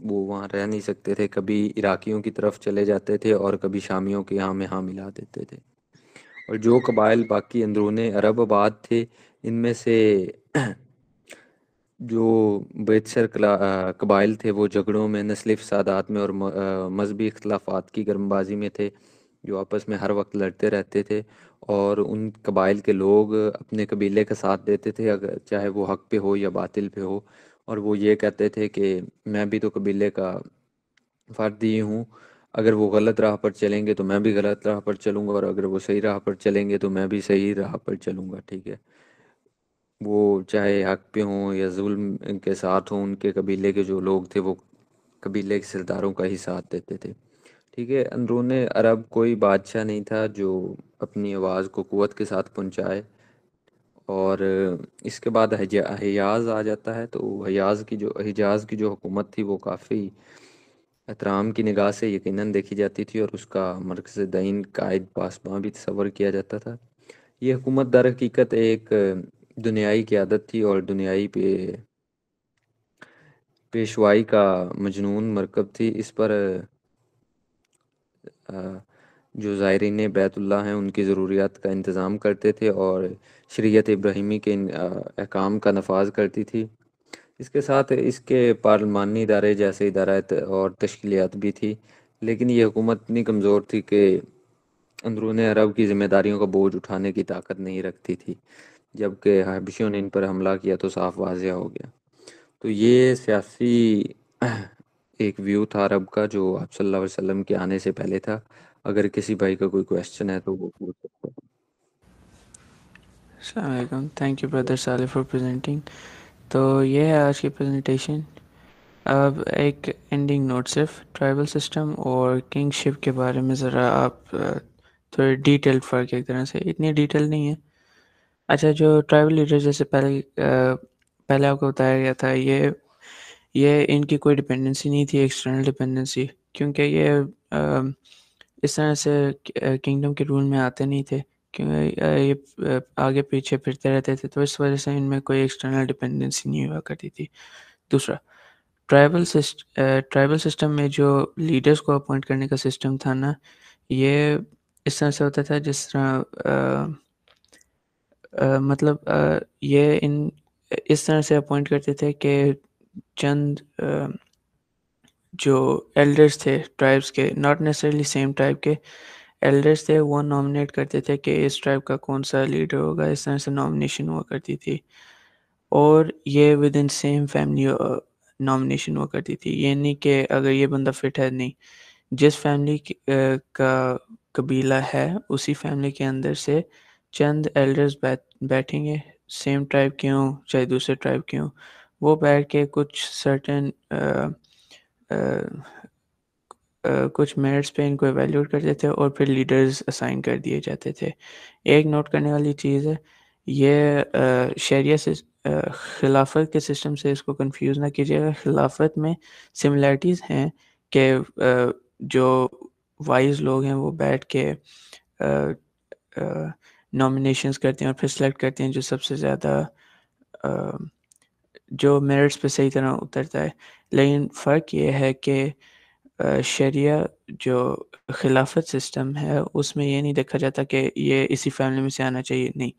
وہ وہاں رہ نہیں سکتے تھے، کبھی عراقیوں کی طرف چلے جاتے تھے اور کبھی شامیوں کے یہاں میں ہاں ملا دیتے تھے۔ اور جو قبائل باقی اندرون عرب آباد تھے ان میں سے جو بیتسر قبائل تھے وہ جھگڑوں میں، نسلی فسادات میں اور مذہبی اختلافات کی گرم بازی میں تھے، جو آپس میں ہر وقت لڑتے رہتے تھے، اور ان قبائل کے لوگ اپنے قبیلے کا ساتھ دیتے تھے اگر چاہے وہ حق پہ ہو یا باطل پہ ہو، اور وہ یہ کہتے تھے کہ میں بھی تو قبیلے کا فرد ہی ہوں، اگر وہ غلط راہ پر چلیں گے تو میں بھی غلط راہ پر چلوں گا، اور اگر وہ صحیح راہ پر چلیں گے تو میں بھی صحیح راہ پر چلوں گا، ٹھیک ہے۔ وہ چاہے حق پہ ہوں یا ظلم کے ساتھ ہوں، ان کے قبیلے کے جو لوگ تھے وہ قبیلے کے سرداروں کا ہی ساتھ دیتے تھے، ٹھیک ہے۔ اندرون عرب کوئی بادشاہ نہیں تھا جو اپنی آواز کو قوت کے ساتھ پہنچائے، اور اس کے بعد حجاز آ جاتا ہے، تو حجاز کی جو حکومت تھی وہ کافی احترام کی نگاہ سے یقیناً دیکھی جاتی تھی، اور اس کا مرکز دین قائد پاسباں بھی تصور کیا جاتا تھا۔ یہ حکومت در حقیقت ایک دنیائی قیادت تھی اور دنیائی پیشوائی کا مجنون مرکب تھی۔ اس پر جو زائرین بیت اللہ ہیں ان کی ضروریات کا انتظام کرتے تھے اور شریعت ابراہیمی کے احکام کا نفاذ کرتی تھی۔ اس کے ساتھ اس کے پارلیمانی ادارے جیسے ادارہ اور تشکیلات بھی تھی، لیکن یہ حکومت اتنی کمزور تھی کہ اندرون عرب کی ذمہ داریوں کا بوجھ اٹھانے کی طاقت نہیں رکھتی تھی۔ جبکہ حبشیوں نے ان پر حملہ کیا تو صاف واضح ہو گیا۔ تو یہ سیاسی ایک ویو تھا عرب کا جو آپ صلی اللہ علیہ وسلم کے آنے سے پہلے تھا۔ اگر کسی بھائی کا کوئی کویسچن ہے تو وہ پوچھ سکتا ہے۔ السلام علیکم، thank you brother Saleh for presenting. تو یہ ہے آج کی پریزنٹیشن۔ اب ایک اینڈنگ نوٹ، صرف ٹرائبل سسٹم اور کنگ شپ کے بارے میں ذرا آپ تھوڑے ڈیٹیل فرق ایک طرح سے، اتنی ڈیٹیل نہیں ہے۔ اچھا، جو ٹرائبل لیڈر جیسے پہلے آپ کو بتایا گیا تھا، یہ ان کی کوئی ڈپینڈنسی نہیں تھی ایکسٹرنل ڈپینڈنسی، کیونکہ یہ اس طرح سے کنگڈم کے رول میں آتے نہیں تھے، کیونکہ یہ آگے پیچھے پھرتے رہتے تھے، تو اس وجہ سے ان میں کوئی ایکسٹرنل ڈپینڈنسی نہیں ہوا کرتی تھی۔ دوسرا، ٹرائبل سسٹم میں جو لیڈرز کو اپوائنٹ کرنے کا سسٹم تھا نا، یہ اس طرح سے ہوتا تھا جس طرح مطلب یہ اس طرح سے اپوائنٹ کرتے تھے کہ چند جو ایلڈرز تھے ٹرائبس کے، ناٹ نیسسریلی سیم ٹرائب کے ایلڈرز تھے، وہ نامنیٹ کرتے تھے کہ اس ٹرائب کا کون سا لیڈر ہوگا، اس طرح سے نامنیشن ہوا کرتی تھی، اور یہ with in same family nomination ہوا کرتی تھی۔ یہ نہیں کہ اگر یہ بندہ فٹ ہے، نہیں، جس فیملی کا قبیلہ ہے اسی فیملی کے اندر سے چند ایلڈرز بیٹھیں گے، سیم ٹرائب کے ہوں چاہے دوسرے ٹرائب کے ہوں، وہ بیٹھ کے کچھ سرٹن کچھ میرٹس پہ ان کو ایویلیوٹ کرتے تھے اور پھر لیڈرز اسائن کر دیے جاتے تھے۔ ایک نوٹ کرنے والی چیز ہے، یہ شریعہ سے خلافت کے سسٹم سے اس کو کنفیوز نہ کیجیے گا۔ خلافت میں سملیرٹیز ہیں کہ جو وائز لوگ ہیں وہ بیٹھ کے نامینیشنز کرتے ہیں اور پھر سلیکٹ کرتے ہیں جو سب سے زیادہ جو میرٹس پہ صحیح طرح اترتا ہے، لیکن فرق یہ ہے کہ شریعہ جو خلافت سسٹم ہے اس میں یہ نہیں دیکھا جاتا کہ یہ اسی فیملی میں سے آنا چاہیے، نہیں،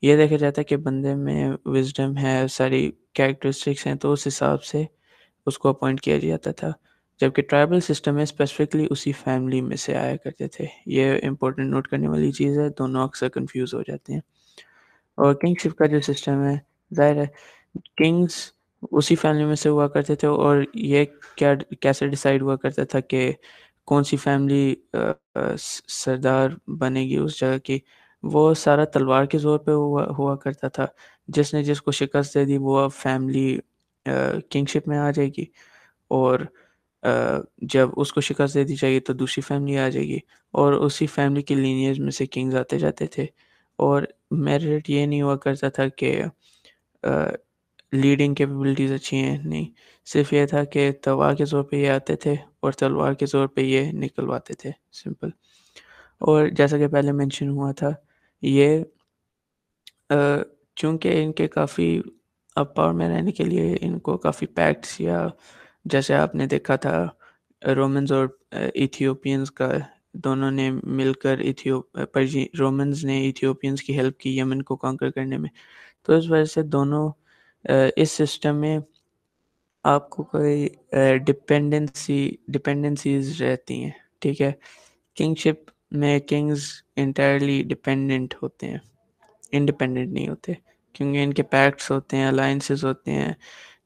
یہ دیکھا جاتا ہے کہ بندے میں وزڈم ہے، ساری کیریکٹرسٹکس ہیں، تو اس حساب سے اس کو اپوائنٹ کیا جاتا تھا، جبکہ ٹرائبل سسٹم میں اسپیسیفکلی اسی فیملی میں سے آیا کرتے تھے۔ یہ امپورٹنٹ نوٹ کرنے والی چیز ہے، دونوں اکثر کنفیوز ہو جاتے ہیں۔ اور کنگ شپ کا جو سسٹم ہے، ظاہر ہے کنگز اسی فیملی میں سے ہوا کرتے تھے، اور یہ کیسے ڈیسائیڈ ہوا کرتا تھا کہ کون سی فیملی سردار بنے گی اس جگہ کی، وہ سارا تلوار کے زور پہ ہوا کرتا تھا۔ جس نے جس کو شکست دے دی وہ فیملی کنگ شپ میں آ جائے گی، اور جب اس کو شکست دے دی جائے گی تو دوسری فیملی آ جائے گی، اور اسی فیملی کی لینیج میں سے کنگز آتے جاتے تھے۔ اور میرٹ یہ نہیں ہوا کرتا تھا کہ لیڈنگ کیپیبلٹیز اچھی ہیں، نہیں، صرف یہ تھا کہ تلوار کے زور پہ یہ آتے تھے اور تلوار کے زور پہ یہ نکلواتے تھے، سمپل۔ اور جیسا کہ پہلے مینشن ہوا تھا، یہ چونکہ ان کے کافی اب پاور میں رہنے کے لیے ان کو کافی پیکٹس، یا جیسے آپ نے دیکھا تھا رومنز اور ایتھیوپینز کا، دونوں نے مل کر رومنز نے ایتھیوپینز کی ہیلپ کی یمن کو کانکر کرنے میں، تو اس وجہ سے دونوں اس سسٹم میں آپ کو کوئی ڈپینڈنسیز رہتی ہیں، ٹھیک ہے۔ کنگ شپ میں کنگز انٹائرلی ڈپینڈنٹ ہوتے ہیں، انڈیپینڈنٹ نہیں ہوتے، کیونکہ ان کے پیکٹس ہوتے ہیں، الائنسز ہوتے ہیں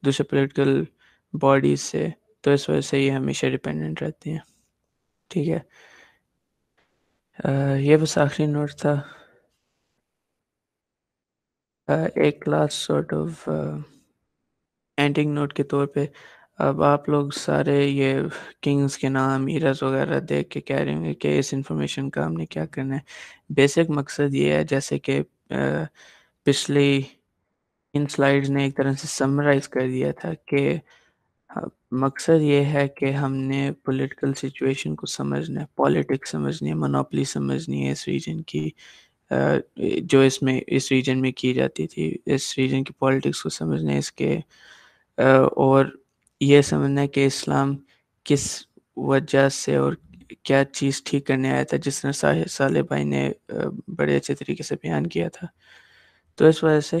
دوسرے پولیٹیکل باڈیز سے، تو اس وجہ سے یہ ہمیشہ ڈپینڈنٹ رہتے ہیں، ٹھیک ہے۔ یہ بس آخری نوٹ تھا، ایک last sort of ending note کے طور پہ۔ اب آپ لوگ سارے یہ کنگز کے نام، ایرز وغیرہ دیکھ کے کہہ رہے ہوں گے کہ اس انفارمیشن کا ہم نے کیا کرنا ہے۔ بیسک مقصد یہ ہے، جیسے کہ پچھلی ان سلائیڈز نے ایک طرح سے سمرائز کر دیا تھا، کہ مقصد یہ ہے کہ ہم نے پولیٹیکل سچویشن کو سمجھنا ہے، پالیٹکس سمجھنی ہے، مونوپلی سمجھنی ہے اس ریجن کی، جو اس ریجن میں کی جاتی تھی، اس ریجن کی پالیٹکس کو سمجھنا ہے، اس کے اور یہ سمجھنا ہے کہ اسلام کس وجہ سے اور کیا چیز ٹھیک کرنے آیا تھا، جس طرح صالح بھائی نے بڑے اچھے طریقے سے بیان کیا تھا۔ تو اس وجہ سے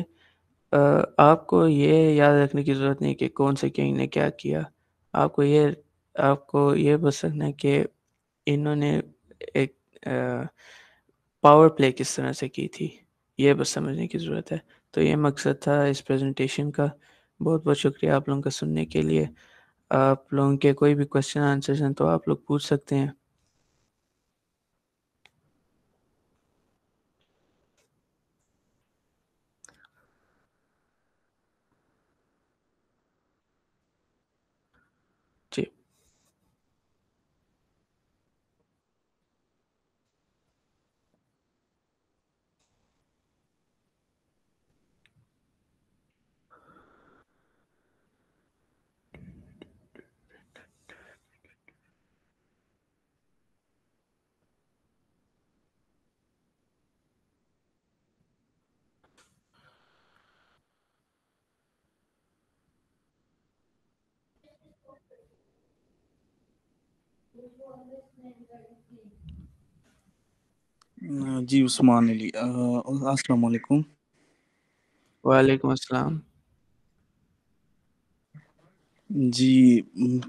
آپ کو یہ یاد رکھنے کی ضرورت نہیں کہ کون سے کنگ نے کیا کیا، آپ کو یہ بس رکھنا ہے کہ انہوں نے ایک پاور پلے کس طرح سے کی تھی، یہ بس سمجھنے کی ضرورت ہے۔ تو یہ مقصد تھا اس پریزنٹیشن کا۔ بہت بہت شکریہ آپ لوگوں کا سننے کے لیے۔ آپ لوگوں کے کوئی بھی کوشچن آنسرز ہیں تو آپ لوگ پوچھ سکتے ہیں۔ جی جی عثمان علی السلام علیکم. وعلیکم السلام. جی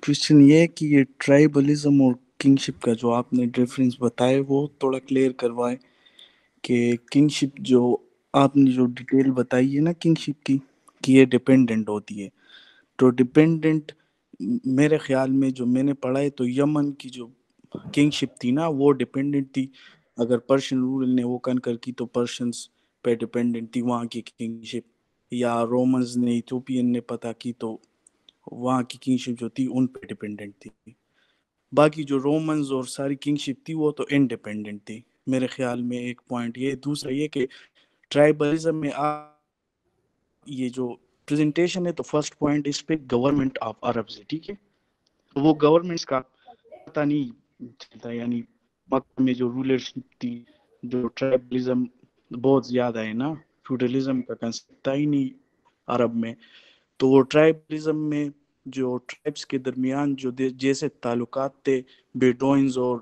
کوشچن یہ ہے کہ یہ ٹرائبلزم اور کنگشپ کا جو آپ نے ڈفرینس بتائے وہ تھوڑا کلیئر کروائے کہ کنگشپ جو آپ نے جو ڈیٹیل بتائی ہے نا کنگشپ کی کہ یہ ڈپینڈنٹ ہوتی ہے. تو ڈپینڈنٹ میرے خیال میں جو میں نے پڑھا ہے تو یمن کی جو کنگشپ تھی نا وہ ڈپینڈنٹ تھی. اگر پرشین رول نے وہ کنکر کی تو پرشنس پہ ڈپینڈنٹ تھی وہاں کی کنگشپ, یا رومنز نے ایتھوپین نے پتہ کی تو وہاں کی کنگشپ جو تھی ان پہ ڈپینڈنٹ تھی. باقی جو رومنز اور ساری کنگشپ تھی وہ تو انڈیپینڈنٹ تھی میرے خیال میں. ایک پوائنٹ یہ. دوسرا یہ کہ ٹرائبلزم میں یہ جو پریزنٹیشن ہے تو فرسٹ پوائنٹ اس پہ گورنمنٹ آف عربز ہے, ٹھیک ہے. وہ گورنمنٹس کا پتہ نہیں چلتا, یعنی مکہ میں جو رولرشپ تھی, جو ٹرائبلزم بہت زیادہ ہے نا, فیوڈلزم کا کنسپٹ تھا ہی نہیں عرب میں. تو وہ ٹرائبلزم میں جو ٹرائبس کے درمیان جو جیسے تعلقات تھے بیڈوئنز اور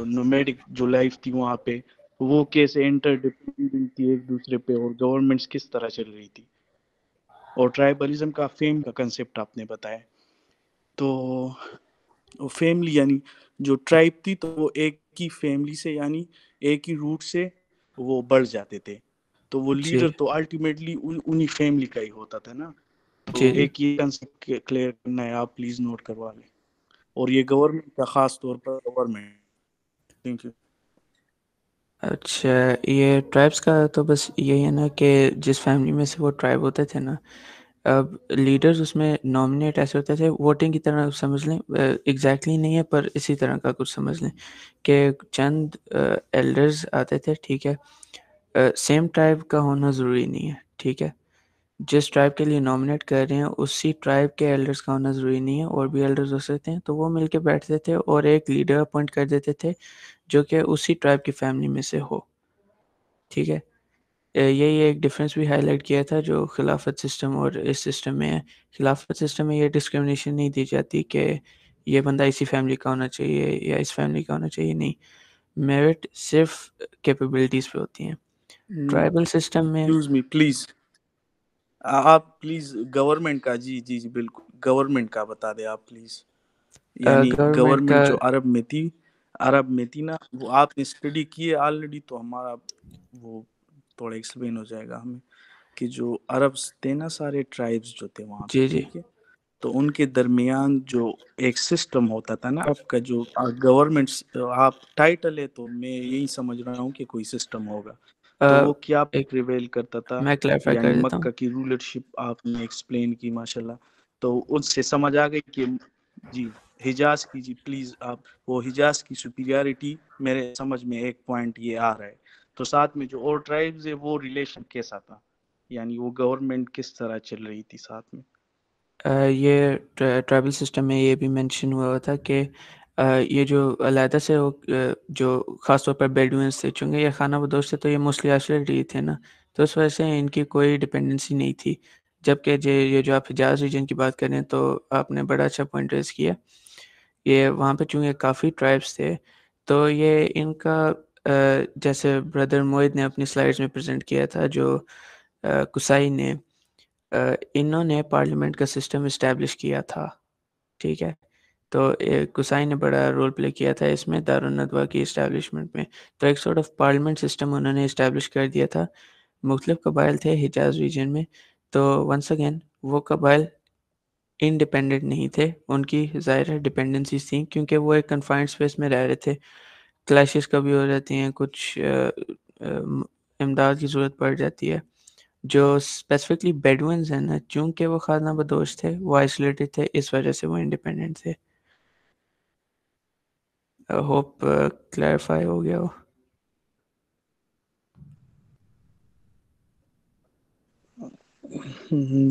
نومیڈک جو لائف تھی وہاں پہ, وہ کیسے انٹر ڈپینڈنٹ تھی ایک دوسرے پہ, اور گورنمنٹس کس طرح چل رہی تھی. اور ٹرائبلزم کا فیم کا کنسپٹ آپ نے بتایا. تو فیملی یعنی جو ٹرائب تھی تو وہ ایک ہی فیملی سے یعنی ایک ہی روٹ سے وہ بڑھ جاتے تھے, تو وہ جی لیڈر تو الٹیمیٹلی انہی فیملی کا ہی ہوتا تھا نا. تو جی جی. ایک یہ کنسپٹ کلیئر کرنا ہے, آپ پلیز نوٹ کروا لیں. اور یہ گورنمنٹ کا خاص طور پر گورنمنٹ. Thank you. اچھا, یہ ٹرائبس کا تو بس یہی ہے نا کہ جس فیملی میں سے وہ ٹرائب ہوتے تھے نا, اب لیڈرز اس میں نامنیٹ ایسے ہوتے تھے ووٹنگ کی طرح سمجھ لیں, ایگزیکٹلی نہیں ہے پر اسی طرح کا کچھ سمجھ لیں کہ چند ایلڈرز آتے تھے, ٹھیک ہے. سیم ٹرائب کا ہونا ضروری نہیں ہے, ٹھیک ہے. جس ٹرائب کے لیے نامنیٹ کر رہے ہیں اسی ٹرائب کے ایلڈرز کا ہونا ضروری نہیں ہے, اور بھی ایلڈرز ہو سکتے ہیں. تو وہ مل کے بیٹھتے تھے اور ایک لیڈر اپوائنٹ کر دیتے تھے جو کہ اسی ٹرائب کی فیملی میں سے ہو, ٹھیک ہے. یہی ایک ڈفرینس بھی ہائی لائٹ کیا تھا جو خلافت سسٹم اور اس سسٹم میں ہے. خلافت سسٹم میں یہ ڈسکرمنیشن نہیں دی جاتی کہ یہ بندہ اسی فیملی کا ہونا چاہیے یا اس فیملی کا ہونا چاہیے, نہیں. میرٹ صرف کیپیبلٹیز پہ ہوتی ہیں. ٹرائبل سسٹم میں ایکسکیوز می پلیز, آپ پلیز گورنمنٹ کا, جی جی جی بالکل گورنمنٹ کا بتا دیں آپ پلیز. یعنی گورنمنٹ کا, گورنمنٹ جو عرب میں تھی نا, وہ آپ نے اسٹڈی کی ہے آلریڈی, تو ہمارا وہ تھوڑا ایکسپلین ہو جائے گا ہمیں کہ جو عربس تھے نا سارے ٹرائبس جو تھے وہاں پہ, جی جی, ٹھیک ہے. تو ان کے درمیان جو ایک سسٹم ہوتا تھا نا آپ کا, جو گورنمنٹ آپ ٹائٹل ہے تو میں یہی سمجھ رہا ہوں کہ کوئی سسٹم ہوگا. تو وہ کیا ایک پریویل کرتا تھا, میں کلیریفائی یعنی کر دیتا ہوں. مکہ کی رولرشپ آپ نے ایکسپلین کی ماشاءاللہ, تو اس سے سمجھ آ گئی کہ جی حجاز کی, جی پلیز آپ وہ حجاز کی سپیریارٹی میرے سمجھ میں ایک پوائنٹ یہ آ رہا ہے. تو ساتھ میں جو اور ٹرائبز ہے وہ ریلیشن کیسا تھا, یعنی وہ گورنمنٹ کس طرح چل رہی تھی ساتھ میں. یہ ٹرائبل سسٹم میں یہ بھی مینشن ہوا تھا کہ یہ جو علیحدہ سے جو خاص طور پر بیڈوینس تھے, چونکہ یہ خانہ بدوش تھے تو یہ موسٹلی آئسولیٹ رہی تھے نا, تو اس وجہ سے ان کی کوئی ڈپینڈنسی نہیں تھی. جبکہ یہ جو آپ حجاز ریجن کی بات کریں تو آپ نے بڑا اچھا پوائنٹ ریز کیا. یہ وہاں پہ چونکہ کافی ٹرائبس تھے تو یہ ان کا جیسے بردر موید نے اپنی سلائیڈز میں پریزنٹ کیا تھا, جو قصائی نے, انہوں نے پارلیمنٹ کا سسٹم اسٹیبلش کیا تھا, ٹھیک ہے. تو قصائی نے بڑا رول پلے کیا تھا اس میں دارالندوہ کی اسٹیبلشمنٹ میں. تو ایک سارٹ آف پارلیمنٹ سسٹم انہوں نے اسٹیبلش کر دیا تھا. مختلف قبائل تھے حجاز ریجن میں, تو ونس اگین وہ قبائل انڈیپینڈنٹ نہیں تھے, ان کی ظاہر ڈپینڈنسیز تھیں کیونکہ وہ ایک کنفائنڈ اسپیس میں رہ رہے تھے. کلیشز کبھی ہو جاتی ہیں, کچھ امداد کی ضرورت پڑ جاتی ہے. جو اسپیسیفکلی بیڈوینز ہیں نا, چونکہ وہ خانہ بدوش تھے, وہ آئسولیٹڈ تھے, اس وجہ سے وہ انڈیپینڈنٹ تھے. ہوپ کلیریفائی ہو گیا ہو.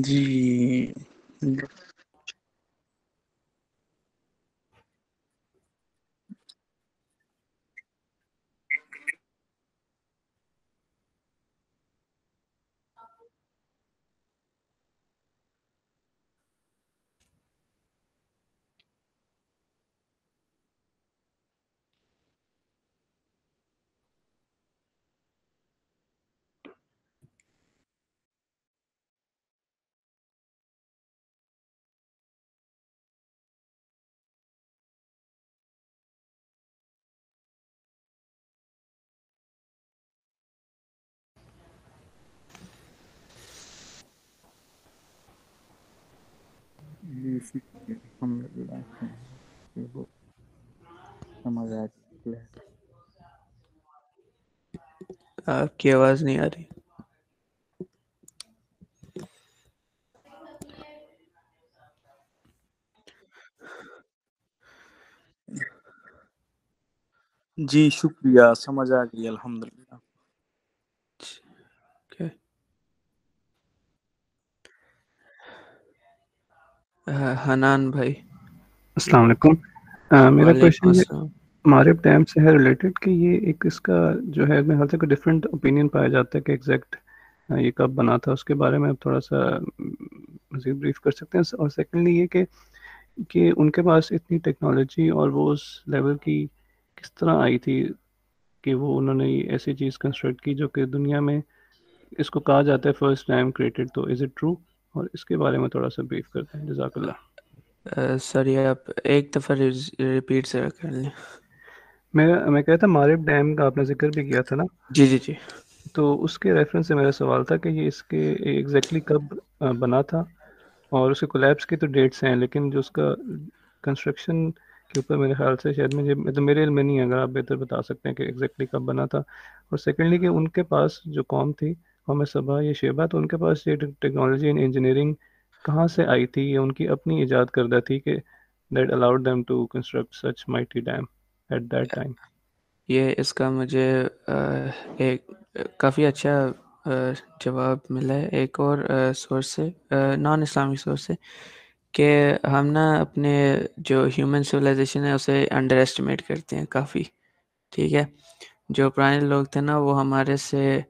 جی جی شکریہ الحمدللہ کہ وہ سمجھ آ گیا. آپ کی آواز نہیں آ رہی. جی شکریہ, سمجھ آ گئی الحمدللہ. Okay. حنان بھائی. السلام علیکم. میرا وعلیکم کویشچن السلام. مارب ڈیم سے ہے ریلیٹڈ کہ یہ ایک اس کا جو ہے میرے خیال سے کوئی ڈفرینٹ اوپینین پایا جاتا ہے کہ ایگزیکٹ یہ کب بنا تھا, اس کے بارے میں آپ تھوڑا سا مزید بریف کر سکتے ہیں. اور سیکنڈلی یہ کہ ان کے پاس اتنی ٹیکنالوجی اور وہ اس لیول کی کس طرح آئی تھی کہ وہ انہوں نے ایسی چیز کنسٹرکٹ کی جو کہ دنیا میں اس کو کہا جاتا ہے فرسٹ ٹائم کریٹڈ, تو از اٹ ٹرو؟ اور اس کے بارے میں تھوڑا سا بریف کرتے ہیں. جزاک اللہ. سر یہ آپ ایک دفعہ ریپیٹ سے کر لیں. میں کہتا تھا مارب ڈیم کا آپ نے ذکر بھی کیا تھا نا, جی جی جی. تو اس کے ریفرنس سے میرا سوال تھا کہ یہ اس کے ایگزیکٹلی کب بنا تھا, اور اس کے کولیپس کی تو ڈیٹس ہیں, لیکن جو اس کا کنسٹرکشن کے اوپر میرے خیال سے شاید مطلب میرے علم میں نہیں ہے, اگر آپ بہتر بتا سکتے ہیں کہ ایگزیکٹلی کب بنا تھا. اور سیکنڈلی کہ ان کے پاس جو قوم تھی, قوم سبا یا شیبہ, تو ان کے پاس یہ ٹیکنالوجی اینڈ انجینئرنگ کہاں سے آئی تھی, یا ان کی اپنی ایجاد کردہ تھی کہ that allowed them to construct such mighty dam at that time. یہ اس کا مجھے ایک کافی اچھا جواب ملا ہے ایک اور سورس سے, نان اسلامک سورس سے, کہ ہم نا اپنے جو ہیومن سویلائزیشن ہے اسے انڈر ایسٹیمیٹ کرتے ہیں کافی. ٹھیک ہے, جو پرانے لوگ تھے نا وہ ہمارے سے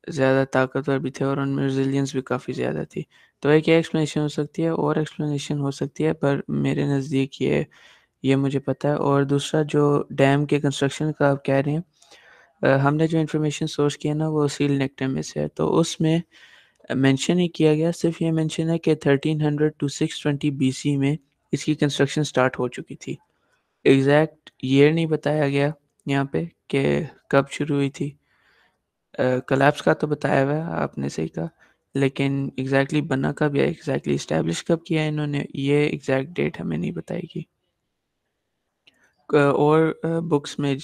زیادہ طاقتور بھی تھے اور ان میں ریزیلینس بھی کافی زیادہ تھی. تو ایک ایکسپلینیشن ہو سکتی ہے, اور ایکسپلینیشن ہو سکتی ہے, پر میرے نزدیک یہ مجھے پتہ ہے. اور دوسرا جو ڈیم کے کنسٹرکشن کا آپ کہہ رہے ہیں, ہم نے جو انفارمیشن سورس کیا نا وہ سیل نیکٹم میں سے ہے, تو اس میں مینشن ہی کیا گیا, صرف یہ مینشن ہے کہ 1300 to 620 BC میں اس کی کنسٹرکشن سٹارٹ ہو چکی تھی. ایگزیکٹ ایئر نہیں بتایا گیا یہاں پہ کہ کب شروع ہوئی تھی. کلیپس کا تو بتایا ہوا ہے, آپ نے صحیح کہا, لیکن ایگزیکٹلی بنا کب یا ایگزیکٹلی اسٹیبلش کب کیا ہے انہوں نے, یہ ایگزیکٹ ڈیٹ ہمیں نہیں بتائے گی. اور بکس میں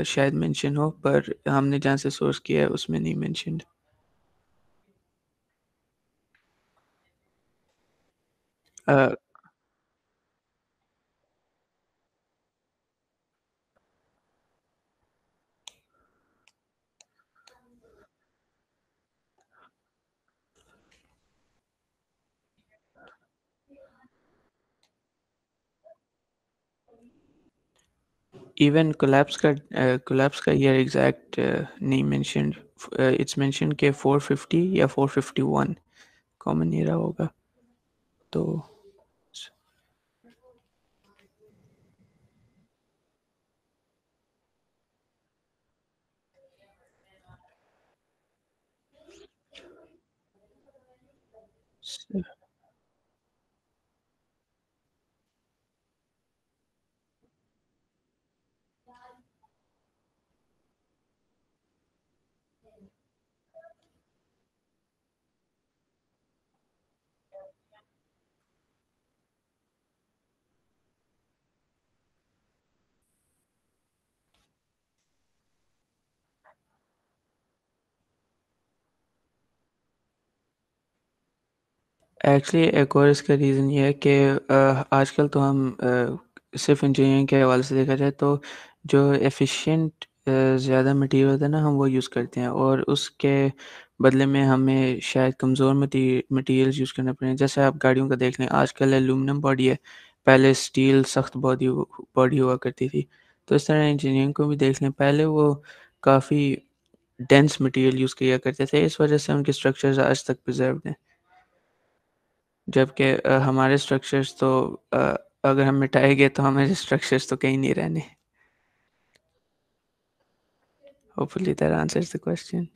شاید مینشن ہو, پر ہم نے جہاں سے سورس کیا ہے اس میں نہیں مینشنڈ. ایون کولیپس کا ایئر ایگزیکٹ نہیں مینشنڈ. اٹس مینشن کہ 450 یا 451 کامن ایرا ہوگا. تو ایکچولی ایک اور اس کا ریزن یہ ہے کہ آج کل تو ہم صرف انجینئرنگ کے حوالے سے دیکھا جائے تو جو ایفیشینٹ زیادہ مٹیریل ہوتا ہے نا ہم وہ یوز کرتے ہیں, اور اس کے بدلے میں ہمیں شاید کمزور مٹیریلز یوز کرنا پڑیں. جیسے آپ گاڑیوں کا دیکھ لیں, آج کل ایلومینم باڈی ہے, پہلے اسٹیل سخت باڈی ہوا کرتی تھی. تو اس طرح انجینئرنگ کو بھی دیکھ لیں, پہلے وہ کافی ڈینس مٹیریل یوز کیا کرتے تھے, اس وجہ سے ان کے اسٹرکچرز آج تک پرزروڈ ہیں. جبکہ ہمارے اسٹرکچرز تو اگر ہم مٹائے گئے تو ہمارے اسٹرکچرز تو کہیں نہیں رہنے. Hopefully that answers the question.